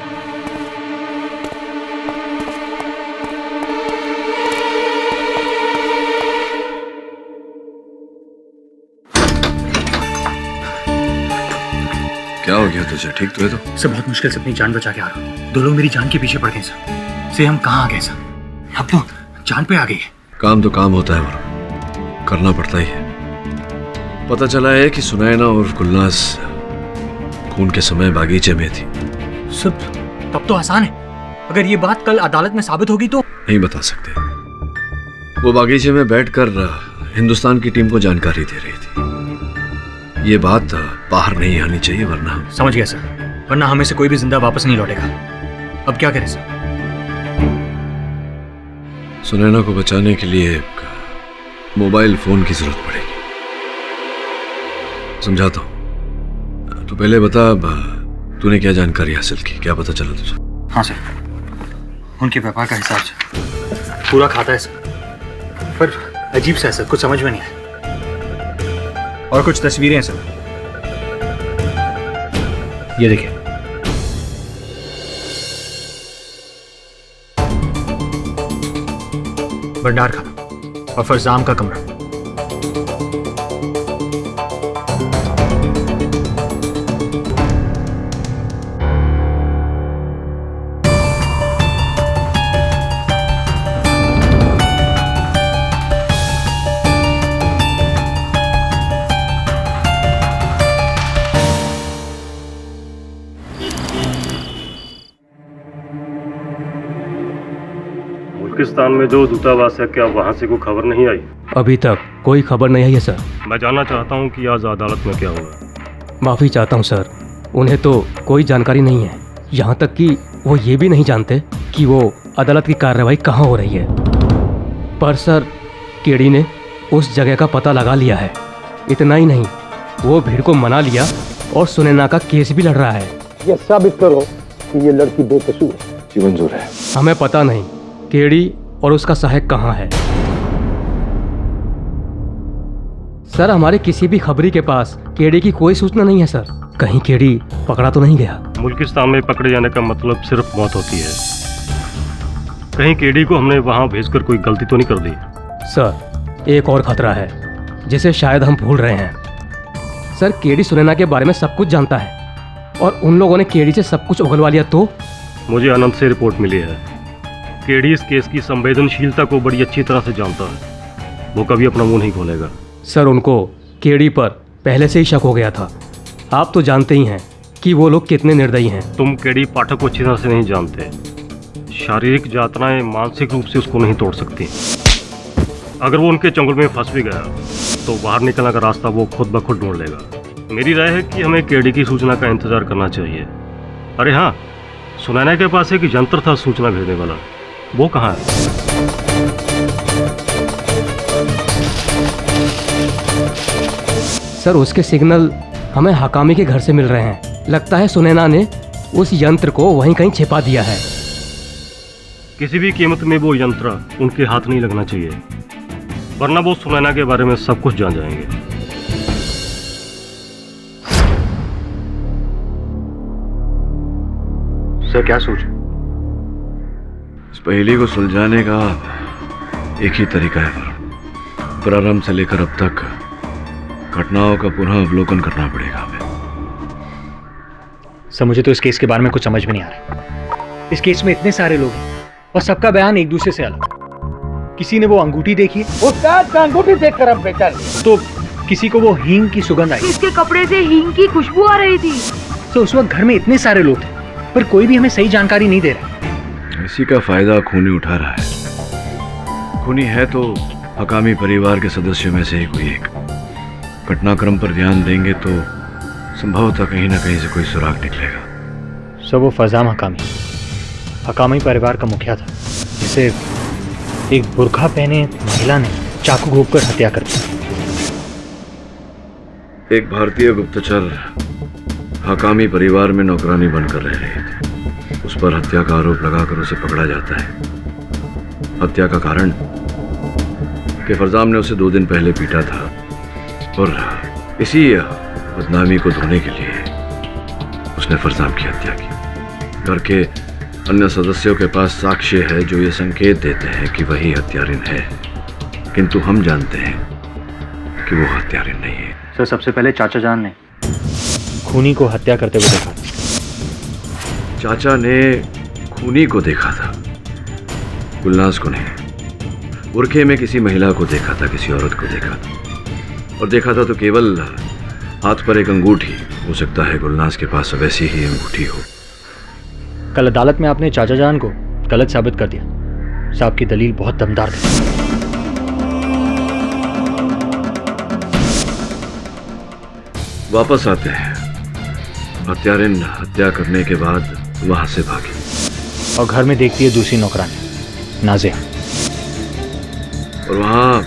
क्या हो गया तुझे? ठीक तो है तो? सर बहुत मुश्किल से अपनी जान बचा के आ रहा हूँ। 2 लोग मेरी जान के पीछे पड़ गए सर। से हम कहाँ आ गए सर? अब तो जान पे आ गई। काम तो काम होता है और करना पड़ता ही है। पता चला है कि सुनैना और गुलनाज खून के समय बागीचे में थी। सर तब तो आसान है। अगर ये बात कल अदालत में साबित होगी तो? नहीं बता सकते। वो बागीचे में बैठकर हिंदुस्तान की टीम को जानकारी दे रही थी। ये बात बाहर नहीं आनी चाहिए, वरना। समझ गया सर, वरना हमें से कोई भी जिंदा वापस नहीं लौटेगा। अब क्या करें सर? सुनैना को बचाने के लिए एक मोबाइल फोन की जरूरत पड़ेगी। समझाता हूं। तो पहले बता, तूने क्या जानकारी हासिल की? क्या पता चला तुझे? हाँ सर, उनके व्यापार का हिसाब पूरा खाता है सर, पर अजीब सा है सर, कुछ समझ में नहीं है। और कुछ तस्वीरें हैं सर, ये देखिए। भंडार खाना और फरजाम का कमरा। पाकिस्तान में जो दूतावास है, क्या वहाँ से कोई खबर नहीं आई? अभी तक कोई खबर नहीं आई है सर। मैं जानना चाहता हूँ कि आज अदालत में क्या हुआ। माफ़ी चाहता हूँ सर, उन्हें तो कोई जानकारी नहीं है। यहाँ तक कि वो ये भी नहीं जानते कि वो अदालत की कार्रवाई कहाँ हो रही है। पर सर, केडी ने उस जगह का पता लगा लिया है। इतना ही नहीं, वो भीड़ को मना लिया और सुनैना का केस भी लड़ रहा है। ये साबित करो कि ये लड़की बेकसूर है। जी मंजूर है। हमें पता नहीं केडी और उसका सहायक कहाँ है। सर, हमारे किसी भी खबरी के पास केडी की कोई सूचना नहीं है सर। कहीं केडी पकड़ा तो नहीं गया? मुल्किस्तान में पकड़े जाने का मतलब सिर्फ मौत होती है। कहीं केडी को हमने वहां भेजकर कोई गलती तो नहीं कर दी? सर, एक और खतरा है जिसे शायद हम भूल रहे हैं। सर, केडी सुनैना के बारे में सब कुछ जानता है और उन लोगों ने केडी से सब कुछ उगलवा लिया तो? मुझे अनंत से रिपोर्ट मिली है। केडी इस केस की संवेदनशीलता को बड़ी अच्छी तरह से जानता है। वो कभी अपना मुंह नहीं खोलेगा। सर, उनको केडी पर पहले से ही शक हो गया था। आप तो जानते ही हैं कि वो लोग कितने निर्दयी हैं। तुम केडी पाठक को अच्छी तरह से नहीं जानते। शारीरिक यातनाएं मानसिक रूप से उसको नहीं तोड़ सकती। अगर वो उनके चंगुल में फंस भी गया तो बाहर निकलने का रास्ता वो खुद ब खुद ढूंढ लेगा। मेरी राय है कि हमें केडी की सूचना का इंतजार करना चाहिए। अरे हाँ, सुनैना के पास एक यंत्र था सूचना भेजने वाला, वो कहाँ है? सर उसके सिग्नल हमें हकामी के घर से मिल रहे हैं। लगता है सुनैना ने उस यंत्र को वहीं कहीं छिपा दिया है। किसी भी कीमत में वो यंत्र उनके हाथ नहीं लगना चाहिए, वरना वो सुनैना के बारे में सब कुछ जान जाएंगे। सर क्या सोच? इस पहेली को सुलझाने का एक ही तरीका है। प्रारंभ से लेकर अब तक घटनाओं का पुनः अवलोकन करना पड़ेगा हमें। सर मुझे तो इस केस के बारे में कुछ समझ में नहीं आ रहा। इस केस में इतने सारे लोग हैं और सबका बयान एक दूसरे से अलग। किसी ने वो अंगूठी देखी, उस्ताद का अंगूठी देखकर हम पहचान लिए। तो किसी को वो हींग की सुगंध आई। इसके कपड़े से हींग की खुशबू आ रही थी। तो उस वक्त घर में इतने सारे लोग थे पर कोई भी हमें सही जानकारी नहीं दे रहा। इसी का फायदा खूनी उठा रहा है। खूनी है तो हकामी परिवार के सदस्यों में से ही कोई एक। घटनाक्रम पर ध्यान देंगे तो संभवतः कहीं ना कहीं से कोई सुराग निकलेगा। सर वो फजाम हकामी परिवार का मुखिया था, जिसे एक बुर्का पहने महिला ने चाकू घोंपकर हत्या कर दी। एक भारतीय गुप्तचर हकामी परिवार में नौकरानी बनकर रह रही थी। उस पर हत्या का आरोप लगाकर उसे पकड़ा जाता है। हत्या का कारण कि फरजाम ने उसे 2 दिन पहले पीटा था और इसी बदनामी को धोने के लिए उसने फरजाम की हत्या की। घर के अन्य सदस्यों के पास साक्ष्य है जो ये संकेत देते हैं कि वही हत्यारिन है, किंतु हम जानते हैं कि वो हत्यारिन नहीं है। सर सबसे पहले चाचा जान ने खूनी को हत्या करते हुए देखा। चाचा ने खूनी को देखा था, गुलनाज को नहीं। बुरखे में किसी महिला को देखा था, किसी औरत को देखा था, और देखा था तो केवल हाथ पर एक अंगूठी। हो सकता है गुलनाज के पास वैसी ही अंगूठी हो। कल अदालत में आपने चाचा जान को गलत साबित कर दिया। साहब की दलील बहुत दमदार थी। वापस आते हैं। हत्यारिन हत्या करने के बाद वहां से भागी और घर में देखती है दूसरी नौकरानी नाजिया, और वहां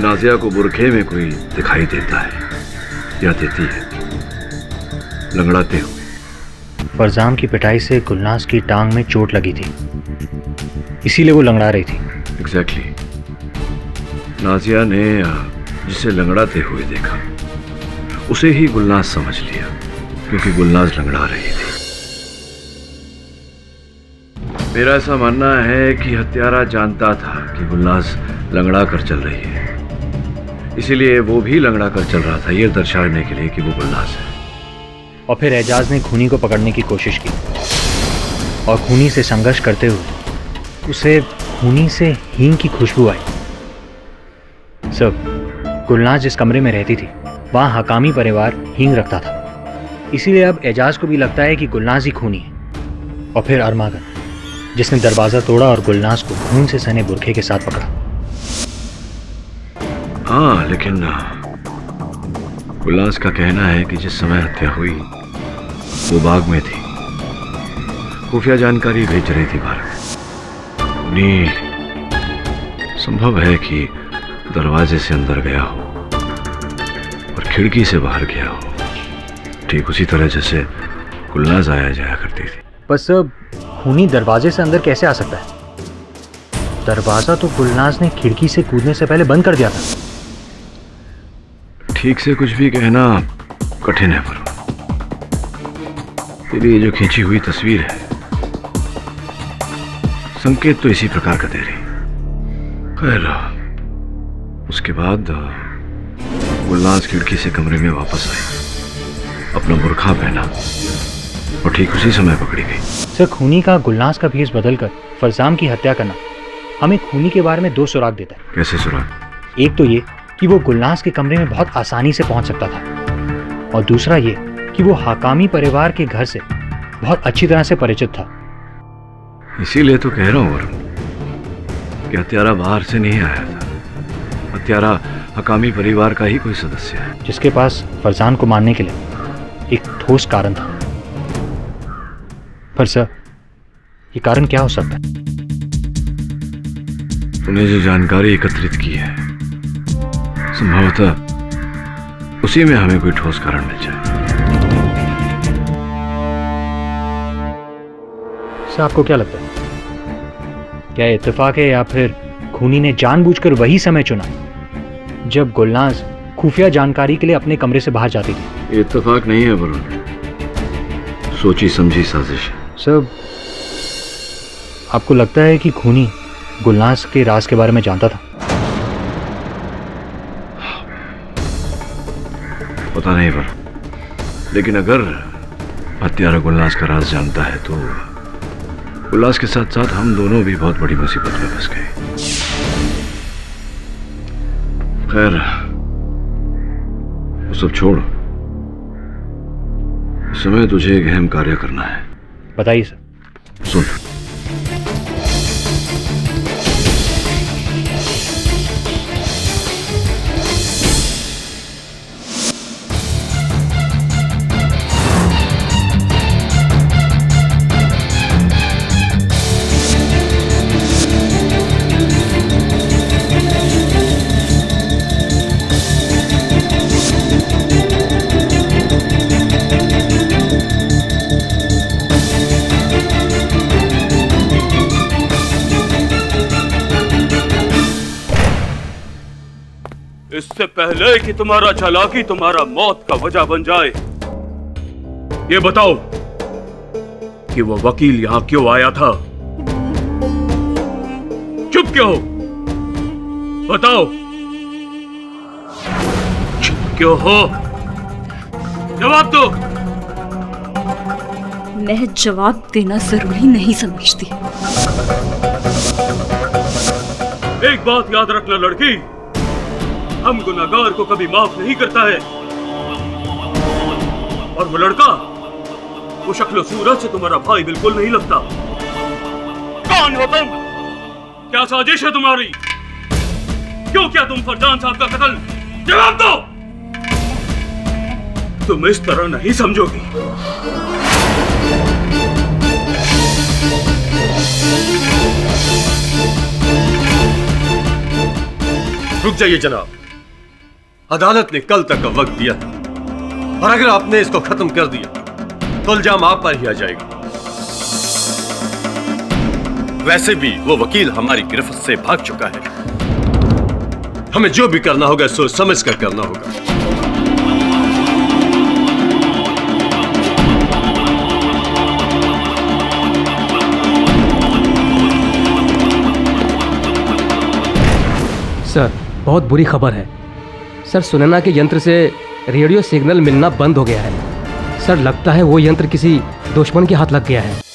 नाजिया को बुरखे में कोई दिखाई देता है या देती है, लंगड़ाते हो। फरजाम की पिटाई से गुलनाज की टांग में चोट लगी थी, इसीलिए वो लंगड़ा रही थी। एग्जैक्टली। नाजिया ने जिसे लंगड़ाते हुए देखा उसे ही गुलनाज समझ लिया, क्योंकि गुलनाज लंगड़ा रही थी। मेरा ऐसा मानना है कि हत्यारा जानता था कि गुलनाज लंगड़ा कर चल रही है, इसीलिए वो भी लंगड़ा कर चल रहा था, ये दर्शाने के लिए कि वो गुलनाज है। और फिर एजाज ने खूनी को पकड़ने की कोशिश की और खूनी से संघर्ष करते हुए उसे खूनी से हींग की खुशबू आई। सब गुलनाज जिस कमरे में रहती थी वहाँ हकामी परिवार हींग रखता था, इसीलिए अब एजाज को भी लगता है कि गुलनाज ही खूनी है। और फिर अरमागन, जिसने दरवाजा तोड़ा और गुलनाज को खून से सने बुरखे के साथ पकड़ा। हाँ, लेकिन गुलनाज का कहना है कि जिस समय हत्या हुई वो बाग में थी, खुफिया जानकारी भेज रही थी बाहर। संभव है कि दरवाजे से अंदर गया हो और खिड़की से बाहर गया हो, ठीक उसी तरह जैसे गुलनाज आया जाया करती थी। बस खूनी दरवाजे से अंदर कैसे आ सकता है? दरवाजा तो गुलनाज ने खिड़की से कूदने से पहले बंद कर दिया था। ठीक से कुछ भी कहना कठिन है, पर तेरी ये जो खींची हुई तस्वीर है संकेत तो इसी प्रकार का दे रही। खैर, उसके बाद गुलनाज खिड़की से कमरे में वापस आई, अपना बुर्खा पहना और ठीक उसी समय पकड़ी गई। सर खूनी का गुलनाज का भेष बदलकर फरजाम की हत्या करना हमें खूनी के बारे में 2 सुराग देता है। कैसे सुराग? एक तो ये कि वो गुलनाज के कमरे में बहुत आसानी से पहुंच सकता था, और दूसरा ये कि वो हकामी परिवार के घर से बहुत अच्छी तरह से परिचित था। इसीलिए तो कह रहा हूं वरुण कि हत्यारा बाहर से नहीं आया था। हत्यारा हकामी परिवार का ही कोई सदस्य है, जिसके पास फरजान को मारने के लिए एक ठोस कारण था। पर सर, ये कारण क्या हो सकता है? तूने जो जानकारी एकत्रित की है, संभवतः उसी में हमें कोई ठोस कारण मिल जाए। सर, आपको क्या लगता है, क्या इत्तेफाक है या फिर खूनी ने जानबूझकर वही समय चुना जब गुलनाज खुफिया जानकारी के लिए अपने कमरे से बाहर जाती थी? ये इत्तेफाक नहीं है वरुण, सोची समझी साजिश है। सर, आपको लगता है कि खूनी गुलनाज के राज के बारे में जानता था? पता नहीं पर, लेकिन अगर हत्यारा गुलनाज का राज जानता है तो गुलनाज के साथ साथ हम दोनों भी बहुत बड़ी मुसीबत में फंस गए। खैर, वो सब छोड़, इस समय तुझे एक अहम कार्य करना है। बताइए सर। सुन, इससे पहले कि तुम्हारा चालाकी तुम्हारा मौत का वजह बन जाए, ये बताओ कि वो वकील यहां क्यों आया था? चुप क्यों हो? बताओ, चुप क्यों हो? जवाब दो। मैं जवाब देना जरूरी नहीं समझती। एक बात याद रखना लड़की, हम गुनाहगार को कभी माफ नहीं करता है। और वो लड़का, वो शक्ल सूरत से तुम्हारा भाई बिल्कुल नहीं लगता। कौन हो तुम? क्या साजिश है तुम्हारी? क्यों किया तुम फरजान साहब का कत्ल? जवाब दो। तुम इस तरह नहीं समझोगी। रुक जाइए जनाब, अदालत ने कल तक का वक्त दिया था, और अगर आपने इसको खत्म कर दिया तो इल्जाम आप पर ही आ जाएगा। वैसे भी वो वकील हमारी गिरफ्त से भाग चुका है। हमें जो भी करना होगा सोच समझ कर करना होगा। सर, बहुत बुरी खबर है सर। सुनैना के यंत्र से रेडियो सिग्नल मिलना बंद हो गया है सर। लगता है वो यंत्र किसी दुश्मन के हाथ लग गया है।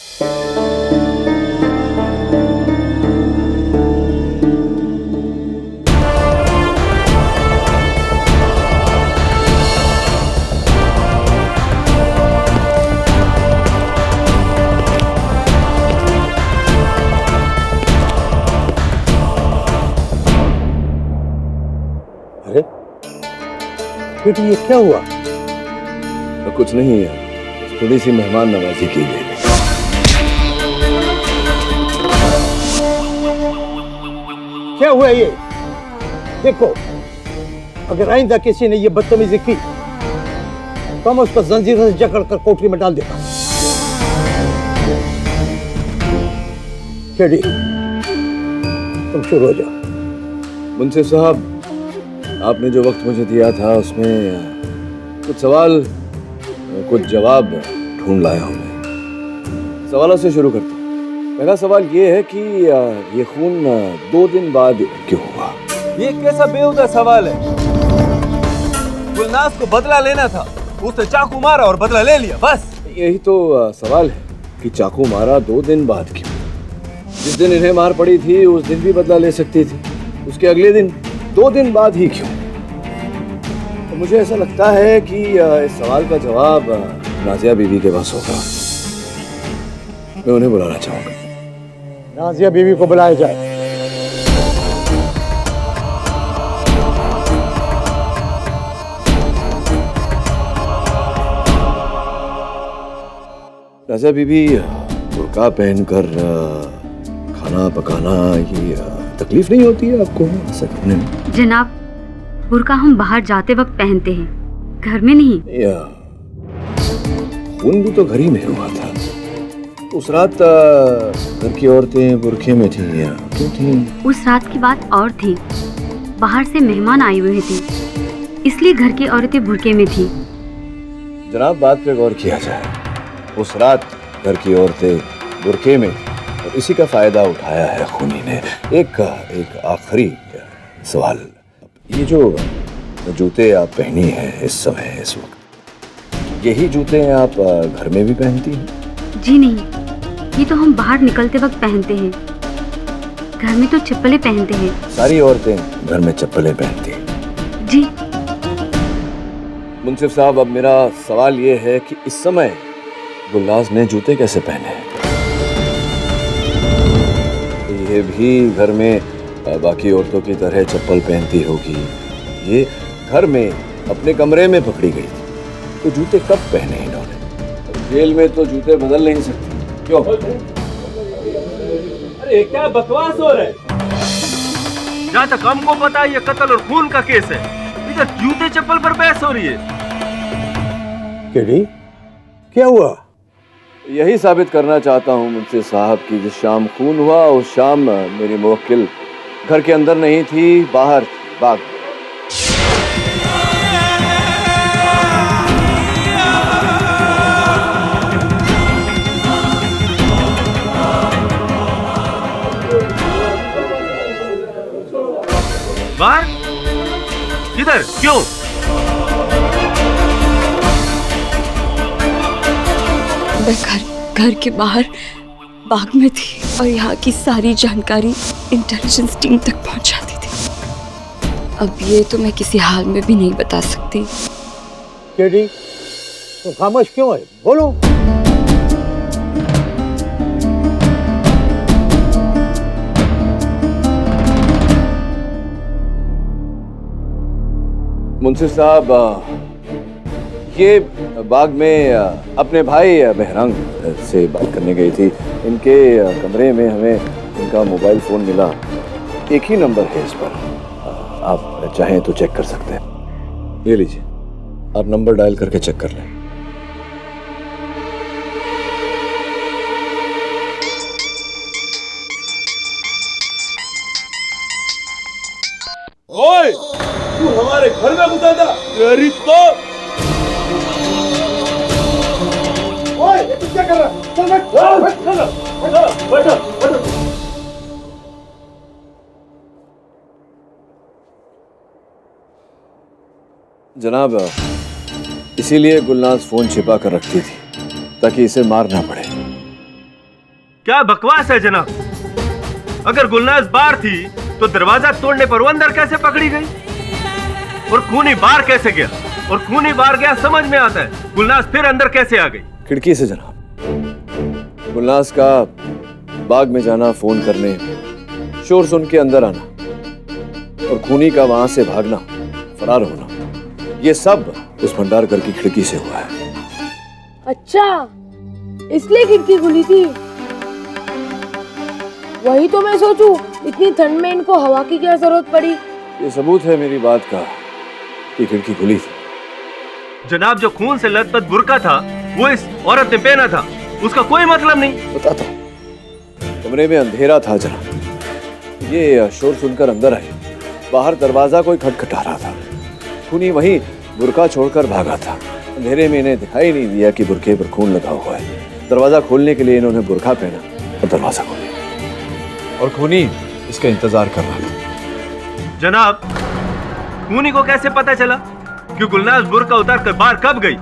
बेटी, ये क्या हुआ? तो कुछ नहीं है, थोड़ी सी मेहमान नवाजी की गई। क्या हुआ ये? देखो, अगर आइंदा किसी ने ये बदतमीजी की तो मैं उसको जंजीरों से जकड़ कर कोठरी में डाल देता। चलिए, तुम शुरू हो जाओ। मुंशी साहब, आपने जो वक्त मुझे दिया था उसमें कुछ सवाल कुछ जवाब ढूंढ लाया हूं मैं। सवालों से शुरू करता हूं। पहला सवाल ये है कि ये खून 2 दिन बाद क्यों हुआ? ये कैसा बेहुदा सवाल है? गुलनाज को बदला लेना था, उसने चाकू मारा और बदला ले लिया, बस। यही तो सवाल है कि चाकू मारा 2 दिन बाद क्यों? जिस दिन इन्हें मार पड़ी थी उस दिन भी बदला ले सकती थी, उसके अगले दिन 2 दिन बाद ही क्यों? तो मुझे ऐसा लगता है कि इस सवाल का जवाब नाजिया बीवी के पास होगा। मैं उन्हें बुलाना चाहूंगा। नाजिया बीवी को बुलाया जाए। राजा बीबी बुर्का पहनकर खाना पकाना ये तकलीफ नहीं होती है आपको ऐसा करने में? जनाब, बुर्का हम बाहर जाते वक्त पहनते हैं, घर में नहीं। खून भी तो घर ही में हुआ था। उस रात घर की औरतें बुरखे में थीं या क्यों थीं? उस रात की बात और थी। बाहर से मेहमान आए हुए थे, इसलिए घर की औरतें बुरके में थी। जनाब, बात पे गौर किया जाए। उस रात घर की औरतें बुरके में थीं और इसी का फायदा उठाया है खूनी ने। एक आखिरी सवाल, ये जो जूते आप पहनी हैं इस समय इस वक्त, यही जूते आप घर में भी पहनती हैं? जी नहीं, ये तो हम बाहर निकलते वक्त पहनते हैं, घर में तो चप्पलें पहनते हैं। सारी औरतें घर में चप्पलें पहनती हैं? जी। मुंसिफ साहब, अब मेरा सवाल ये है कि इस समय गुलनाज ने जूते कैसे पहने हैं? ये भी घर में बाकी औरतों की तरह चप्पल पहनती होगी, ये घर में अपने कमरे में पकड़ी गई थी, तो जूते कब पहने इन्होंने? जेल में तो जूते बदल नहीं सकते, क्यों? अरे क्या बकवास हो रहा है? जहाँ तक हमको पता है ये कत्ल और खून का केस है, इधर जूते चप्पल पर बहस हो रही है। केडी, क्या हुआ? यही साबित करना चाहता हूँ मुंसिफ साहब कि जिस शाम खून हुआ उस शाम मेरी मुवक्किल घर के अंदर नहीं थी, बाहर थी, बाग। बाहर? किधर? क्यों? मैं घर के बाहर बाग में थी और यहाँ की सारी जानकारी इंटेलिजेंस टीम तक पहुँचाती थी। अब ये तो मैं किसी हाल में भी नहीं बता सकती। केडी, तुम खामोश क्यों है? बोलो। मुंसिफ साहब, ये बाग में अपने भाई बहरंग से बात करने गई थी। इनके कमरे में हमें इनका मोबाइल फ़ोन मिला, एक ही नंबर है इस पर, आप चाहें तो चेक कर सकते हैं। ये लीजिए, आप नंबर डायल करके चेक कर लें। ओए, तू हमारे घर में घुसा था? तेरी तो तू क्या कर रहा है? चल बैठ। जनाब, इसीलिए गुलनाज फोन छिपा कर रखती थी ताकि इसे मारना पड़े। क्या बकवास है जनाब? अगर गुलनाज बाहर थी तो दरवाजा तोड़ने पर वो अंदर कैसे पकड़ी गई? और खूनी बाहर कैसे गया? और खूनी बाहर गया समझ में आता है, गुलनाज फिर अंदर कैसे आ गई? खिड़की से जनाब। गुलनाज का बाग में जाना, फोन करने, शोर सुन के अंदर आना और खूनी का वहां से भागना, फरार होना, ये सब उस भंडार घर की खिड़की से हुआ है। अच्छा, इसलिए खिड़की खुली थी। वही तो मैं सोचूं, इतनी ठंड में इनको हवा की क्या जरूरत पड़ी? ये सबूत है मेरी बात का कि खिड़की खुली थी। जनाब, जो खून से लथपथ बुर्का था वो इस औरत ने पहना था, उसका कोई मतलब नहीं। बताता हूं, कमरे में अंधेरा था जनाब। ये शोर सुनकर अंदर आए, बाहर दरवाजा कोई खटखटा रहा था। खूनी वहीं बुर्का छोड़कर भागा था। अंधेरे में इन्हें दिखाई नहीं दिया कि बुर्के पर खून लगा हुआ है। दरवाजा खोलने के लिए इन्होंने बुर्का पहना और दरवाजा खोला और खूनी इसका इंतजार कर रहा था। जनाब, खूनी को कैसे पता चला कि गुलनाज बुर्का उतार कर बाहर कब गई?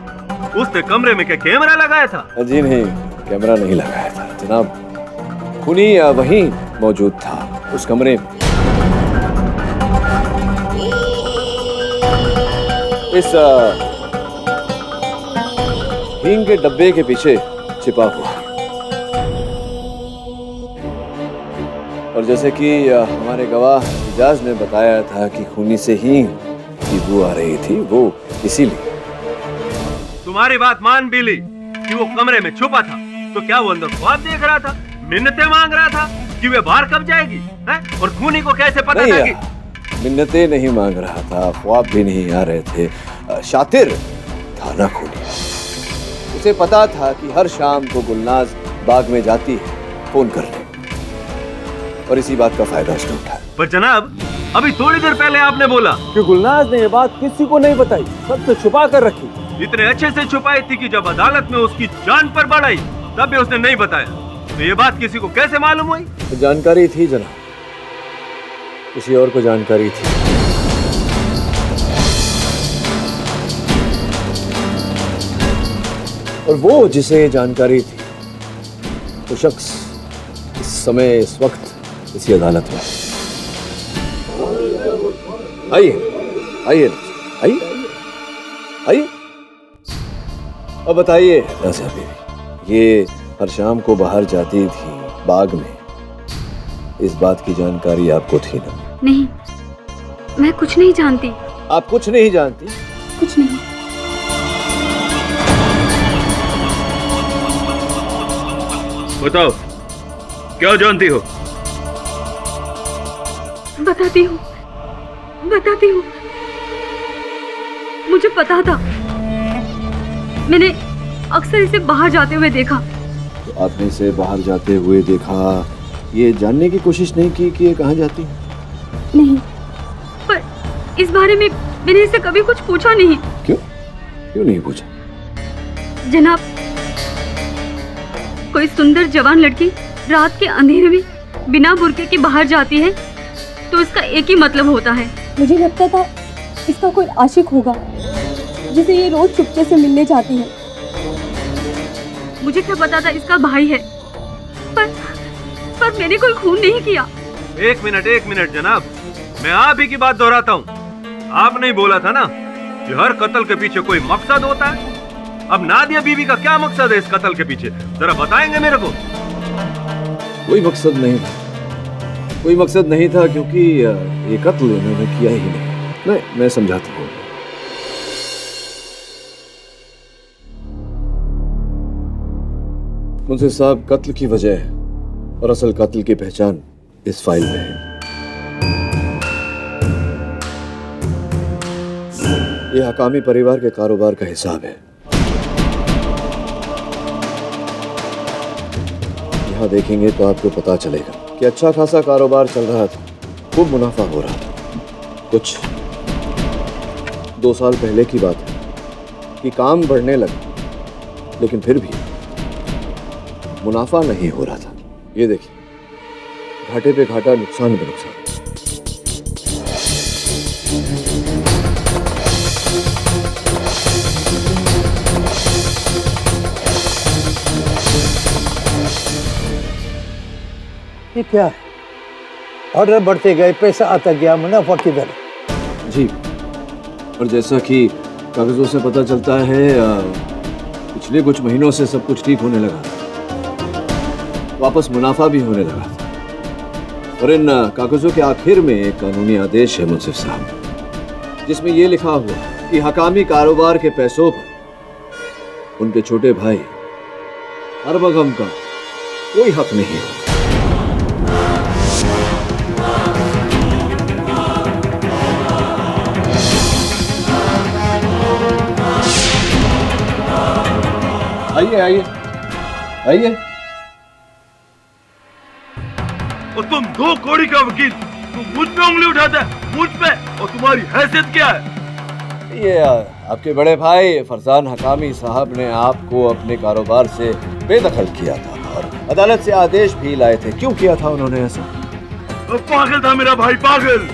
उसने कमरे में क्या कैमरा लगाया था? जी नहीं, कैमरा नहीं लगाया था जनाब। खूनी वहीं मौजूद था उस कमरे में, इस हींग के डब्बे के पीछे छिपा हुआ। और जैसे कि हमारे गवाह इजाज ने बताया था कि खूनी से ही की बू आ रही थी, वो इसीलिए। तुम्हारी बात मान भी ली कि वो कमरे में छुपा था, तो क्या वो अंदर ख्वाब देख रहा था, मिन्नतें मांग रहा था कि वे बाहर कब जाएगी है? और खूनी को कैसे पता था कि मिन्नतें नहीं मांग रहा था, ख्वाब भी नहीं आ रहे थे। शातिर था ना खूनी। उसे पता था कि हर शाम को गुलनाज बाग में जाती है फोन करने, और इसी बात का फायदा उसने उठाया। पर जनाब, अभी थोड़ी देर पहले आपने बोला कि गुलनाज ने ये बात किसी को नहीं बताई, सबसे छुपा कर रखी। इतने अच्छे से छुपाई थी कि जब अदालत में उसकी जान पर बाढ़ आई तब भी उसने नहीं बताया। तो ये बात किसी को कैसे मालूम हुई? जानकारी थी जनाब, किसी और को जानकारी थी। और वो जिसे जानकारी थी, वो शख्स इस समय, इस वक्त इसी अदालत में। आइए आइए आइए आइए, अब बताइए राज़िया बीवी, ये हर शाम को बाहर जाती थी बाग में, इस बात की जानकारी आपको थी ना? नहीं, मैं कुछ नहीं जानती। आप कुछ नहीं जानती? कुछ नहीं। बताओ, क्या जानती हो? बताती हूँ, बताती हूँ। मुझे पता था, मैंने अक्सर इसे बाहर जाते हुए देखा। तो आपने इसे बाहर जाते हुए देखा, ये जानने की कोशिश नहीं की कि ये कहाँ जाती है? नहीं, पर इस बारे में मैंने इसे कभी कुछ पूछा नहीं। क्यों? क्यों नहीं पूछा? जनाब, कोई सुंदर जवान लड़की रात के अंधेरे में बिना बुर्के के बाहर जाती है तो इसका एक ही मतलब होता है। मुझे लगता था इसका कोई आशिक होगा जिसे ये रोज चुपके से मिलने जाती है। मुझे क्या पता था इसका भाई है, पर मैंने कोई खून नहीं किया। एक मिनट जनाब, मैं आप ही की बात दोहराता हूँ। आपने ही बोला था ना कि हर कत्ल के पीछे कोई मकसद होता है। अब नादिया बीवी का क्या मकसद है इस कत्ल के पीछे, जरा बताएंगे मेरे को? कोई मकसद नहीं था, कोई मकसद नहीं था, क्योंकि ये कत्ल इन्होंने किया ही नहीं। मैं समझाता हूँ। मुंसिफ साहब, कत्ल की वजह और असल कत्ल की पहचान इस फाइल में है। यह हकामी परिवार के कारोबार का हिसाब है। यहाँ देखेंगे तो आपको पता चलेगा कि अच्छा खासा कारोबार चल रहा था, खूब मुनाफा हो रहा था। कुछ 2 साल पहले की बात है कि काम बढ़ने लगा, लेकिन फिर भी मुनाफा नहीं हो रहा था। ये देखिए, घाटे पे घाटा, नुकसान पे नुकसान। ये क्या है? ऑर्डर बढ़ते गए, पैसा आता गया, मुनाफा किधर? जी, और जैसा कि कागजों से पता चलता है, पिछले कुछ महीनों से सब कुछ ठीक होने लगा, वापस मुनाफा भी होने लगा। और इन कागजों के आखिर में एक कानूनी आदेश है मुंसिफ साहब, जिसमें यह लिखा हुआ कि हकामी कारोबार के पैसों पर उनके छोटे भाई अरबगम का कोई हक नहीं है। आइए आइए आइए। और तुम 2 कौड़ी का वकील, तुम मुझ पे उंगली उठाता है, मुझ पे, और तुम्हारी हैसियत क्या है? ये आपके बड़े भाई फरजान हकामी साहब ने आपको अपने कारोबार से बेदखल किया था और अदालत से आदेश भी लाए थे। क्यों किया था उन्होंने ऐसा? पागल था मेरा भाई, पागल।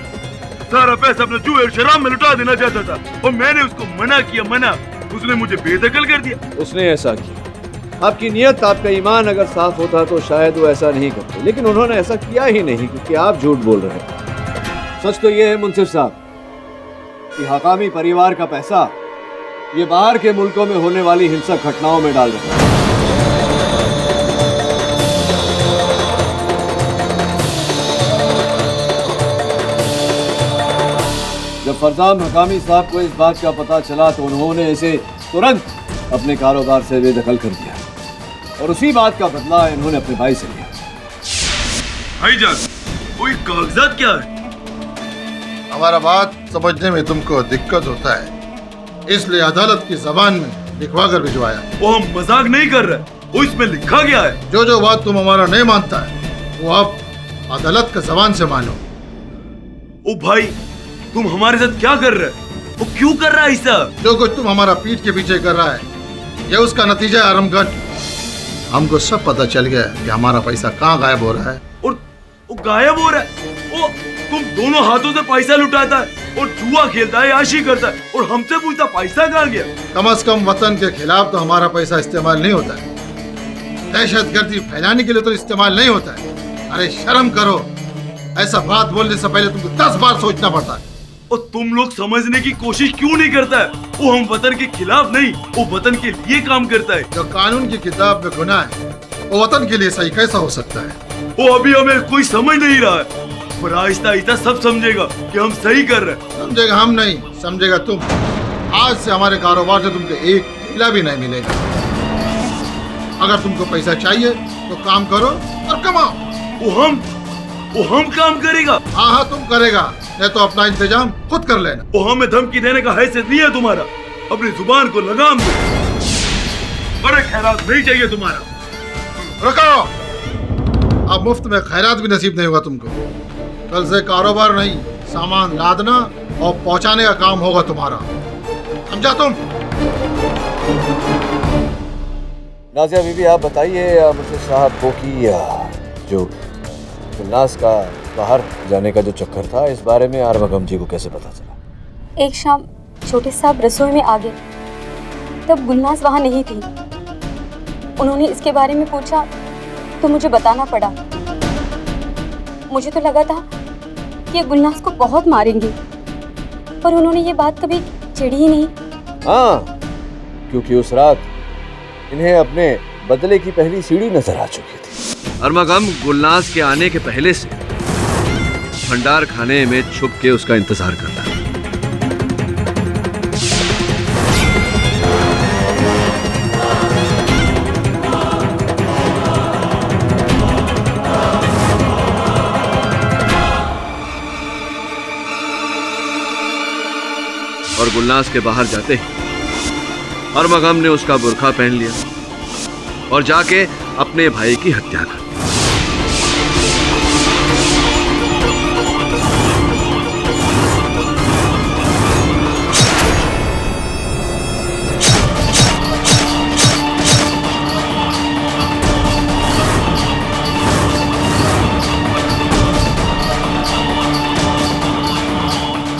सारा पैसा अपने जुए और शराब में लुटा देना चाहता था, और मैंने उसको मना किया, मना। उसने मुझे बेदखल कर दिया। उसने ऐसा किया। आपकी नियत, आपका ईमान अगर साफ होता तो शायद वो ऐसा नहीं करते, लेकिन उन्होंने ऐसा किया ही नहीं, क्योंकि आप झूठ बोल रहे हैं। सच तो ये है मुंसिफ साहब कि हकामी परिवार का पैसा ये बाहर के मुल्कों में होने वाली हिंसक घटनाओं में डाल रहे हैं। जब फरजान मकामी साहब को इस बात का पता चला तो उन्होंने इसे तुरंत अपने कारोबार से बेदखल कर दिया और उसी बात का बदला इन्होंने अपने भाई से लिया। भाईजान, कोई कागजात क्या है? हमारा बात समझने में तुमको दिक्कत होता है, इसलिए अदालत की जबान में लिखवा कर भिजवाया। वो हम मजाक नहीं कर रहे, वो इसमें लिखा गया है। जो बात तुम हमारा नहीं मानता है वो आप अदालत के जबान से मानो। ओ भाई, तुम हमारे साथ क्या कर रहे हो? वो क्यों कर रहा है ऐसा? जो कुछ तुम हमारा पीठ के पीछे कर रहा है ये उसका नतीजा है आरामगढ़। हमको सब पता चल गया कि हमारा पैसा कहाँ गायब हो रहा है। और वो गायब हो रहा है? वो तुम दोनों हाथों से पैसा लुटाता है और जुआ खेलता है, याशी करता है और हमसे पूछता पैसा कहाँ गया? कम से कम वतन के खिलाफ तो हमारा पैसा इस्तेमाल नहीं होता है, दहशतगर्दी फैलाने के लिए तो इस्तेमाल नहीं होता है। अरे शर्म करो, ऐसा बात बोलने से पहले तुमको 10 बार सोचना पड़ता है। और तुम लोग समझने की कोशिश क्यों नहीं करता है? वो हम वतन के खिलाफ नहीं, वो वतन के लिए काम करता है। जो कानून की किताब में गुनाह है वो वतन के लिए सही कैसा हो सकता है? वो अभी हमें कोई समझ नहीं रहा है, पर आहिस्ता आहिस्ता सब समझेगा कि हम सही कर रहे हैं। समझेगा हम नहीं, समझेगा तुम। आज से हमारे कारोबार से तुमको एक ढीला भी नहीं मिलेगा। अगर तुमको पैसा चाहिए तो काम करो और कमाओ। वो हम काम करेगा? हाँ, तुम करेगा, नहीं तो अपना इंतजाम खुद कर लेना। वो हमें धमकी देने का हैसियत नहीं है तुम्हारा। अपनी जुबान को लगाम दो, बड़े खैरात नहीं चाहिए तुम्हारा। रुको, अब मुफ्त में खैरात भी नसीब नहीं होगा तुमको। कल से कारोबार नहीं, सामान लादना और पहुंचाने का काम होगा तुम्हारा, समझा तुम? नाजिया बीबी, आप बताइए मुझे साहब को कि जो गुलनाज का बाहर जाने का जो चक्कर था, इस बारे में आरमगम जी को कैसे पता चला? एक शाम छोटे साहब रसोई में आ गए, तब गुलनाज वहाँ नहीं थी। उन्होंने इसके बारे में पूछा तो मुझे बताना पड़ा। मुझे तो लगा था कि गुलनाज को बहुत मारेंगी, पर उन्होंने ये बात कभी छिड़ी ही नहीं। हाँ, क्योंकि उस रात इन्हें अपने बदले की पहली सीढ़ी नजर आ चुकी थी। अरमगम गुलनाज के आने के पहले से भंडार खाने में छुप के उसका इंतजार कर रहा है। और गुलनाज के बाहर जाते ही अरमगम ने उसका बुर्का पहन लिया और जाके अपने भाई की हत्या कर दी।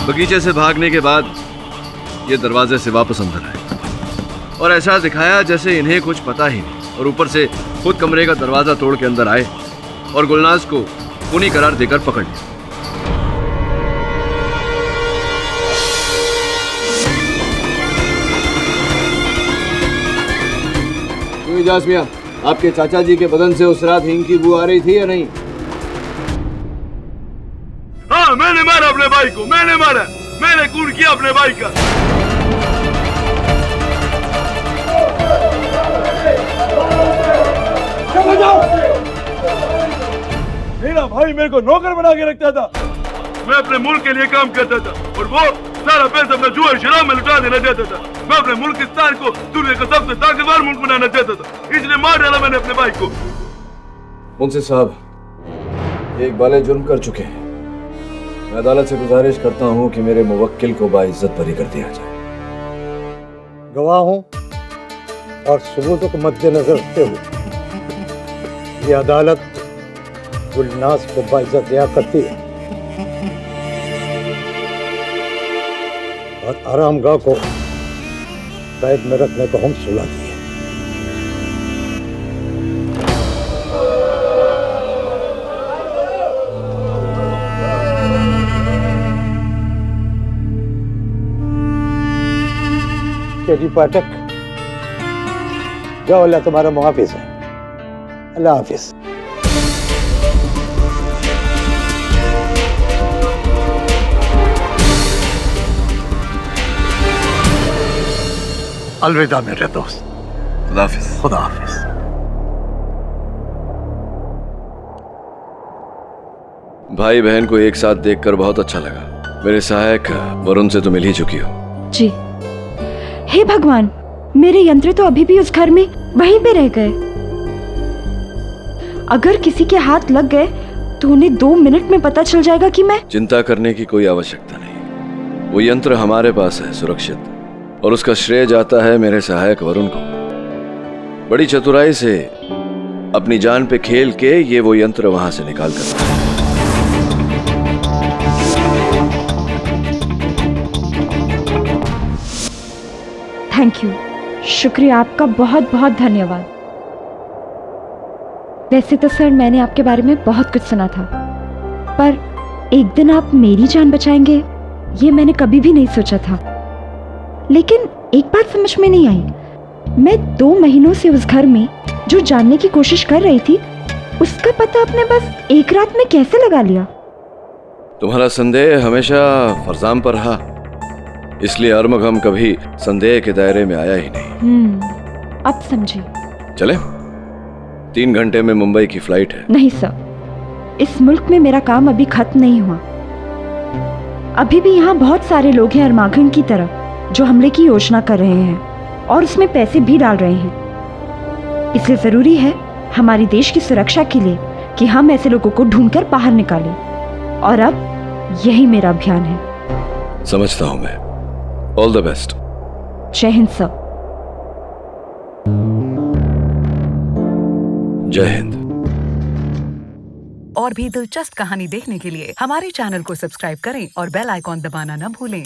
बगीचे से भागने के बाद ये दरवाजे से वापस अंदर आए और ऐसा दिखाया जैसे इन्हें कुछ पता ही नहीं, और ऊपर से खुद कमरे का दरवाजा तोड़ के अंदर आए और गुलनाज को खूनी करार देकर पकड़ लिया। जासमिया, आपके चाचा जी के बदन से उस रात हींग की बू आ रही थी या नहीं? हाँ, मैंने मारा अपने भाई को, मैंने मारा, मैंने खून किया अपने भाई का। चलो जाओ। मेरा भाई मेरे को नौकर बना के रखता था। मैं अपने मुल्क के लिए काम करता था और वो सारा पैसा अपने जुआ शराब में लुटा देना चाहता था। मैं अपने मुल्किस्तान को दुनिया का सबसे ताकतवर मुल्क बनाना चाहता था, इसलिए मार डाला मैंने अपने भाई को। मुंशी साहब, एक बाले जुर्म कर चुके हैं। मैं अदालत से गुजारिश करता हूं कि मेरे मुवक्किल को बाइज्जत बरी कर दिया जाए। गवाह हूं और सबूतों को मद्देनजर रखते हुए ये अदालत गुलनाज को बाइज्जत दिया करती है और आरामगाह को कैद में रखने को हम सुला दिए। केडी पाठक, जाओ, अल्लाह तुम्हारा मुहाफिज है। अल्लाह हाफिज। अलविदा मेरे दोस्त। खुदा हाफिज। खुदा हाफिज। भाई बहन को एक साथ देखकर बहुत अच्छा लगा। मेरे सहायक वरुण से तो मिल ही चुकी हो। जी। हे भगवान, मेरे यंत्र तो अभी भी उस घर में वहीं पे रह गए। अगर किसी के हाथ लग गए तो उन्हें 2 मिनट में पता चल जाएगा कि मैं। चिंता करने की कोई आवश्यकता नहीं। वो यंत्र हमारे पास है, सुरक्षित, और उसका श्रेय जाता है मेरे सहायक वरुण को। बड़ी चतुराई से अपनी जान पे खेल के ये वो यंत्र वहां से निकाल कर। थैंक यू, शुक्रिया आपका, बहुत बहुत धन्यवाद। वैसे तो सर मैंने आपके बारे में बहुत कुछ सुना था, पर एक दिन आप मेरी जान बचाएंगे ये मैंने कभी भी नहीं सोचा था। लेकिन एक बात समझ में नहीं आई, मैं 2 महीनों से उस घर में जो जानने की कोशिश कर रही थी उसका पता आपने बस एक रात में कैसे लगा लिया? तुम्हारा संदेह हमेशा फरजाम पर रहा, इसलिए अरमघम कभी संदेह के दायरे में आया ही नहीं। अब समझे। चले, 3 घंटे में मुंबई की फ्लाइट है। नहीं सर, इस मुल्क में मेरा काम अभी खत्म नहीं हुआ। अभी भी यहाँ बहुत सारे लोग हैं अरमागन की तरह जो हमले की योजना कर रहे हैं और उसमें पैसे भी डाल रहे हैं। इसलिए जरूरी है हमारी देश की सुरक्षा के लिए कि हम ऐसे लोगों को ढूंढकर बाहर निकालें, और अब यही मेरा अभियान है। समझता हूं मैं। All the best. जय हिंद सर। जय हिंद। और भी दिलचस्प कहानी देखने के लिए हमारे चैनल को सब्सक्राइब करें और बेल आइकॉन दबाना न भूलें।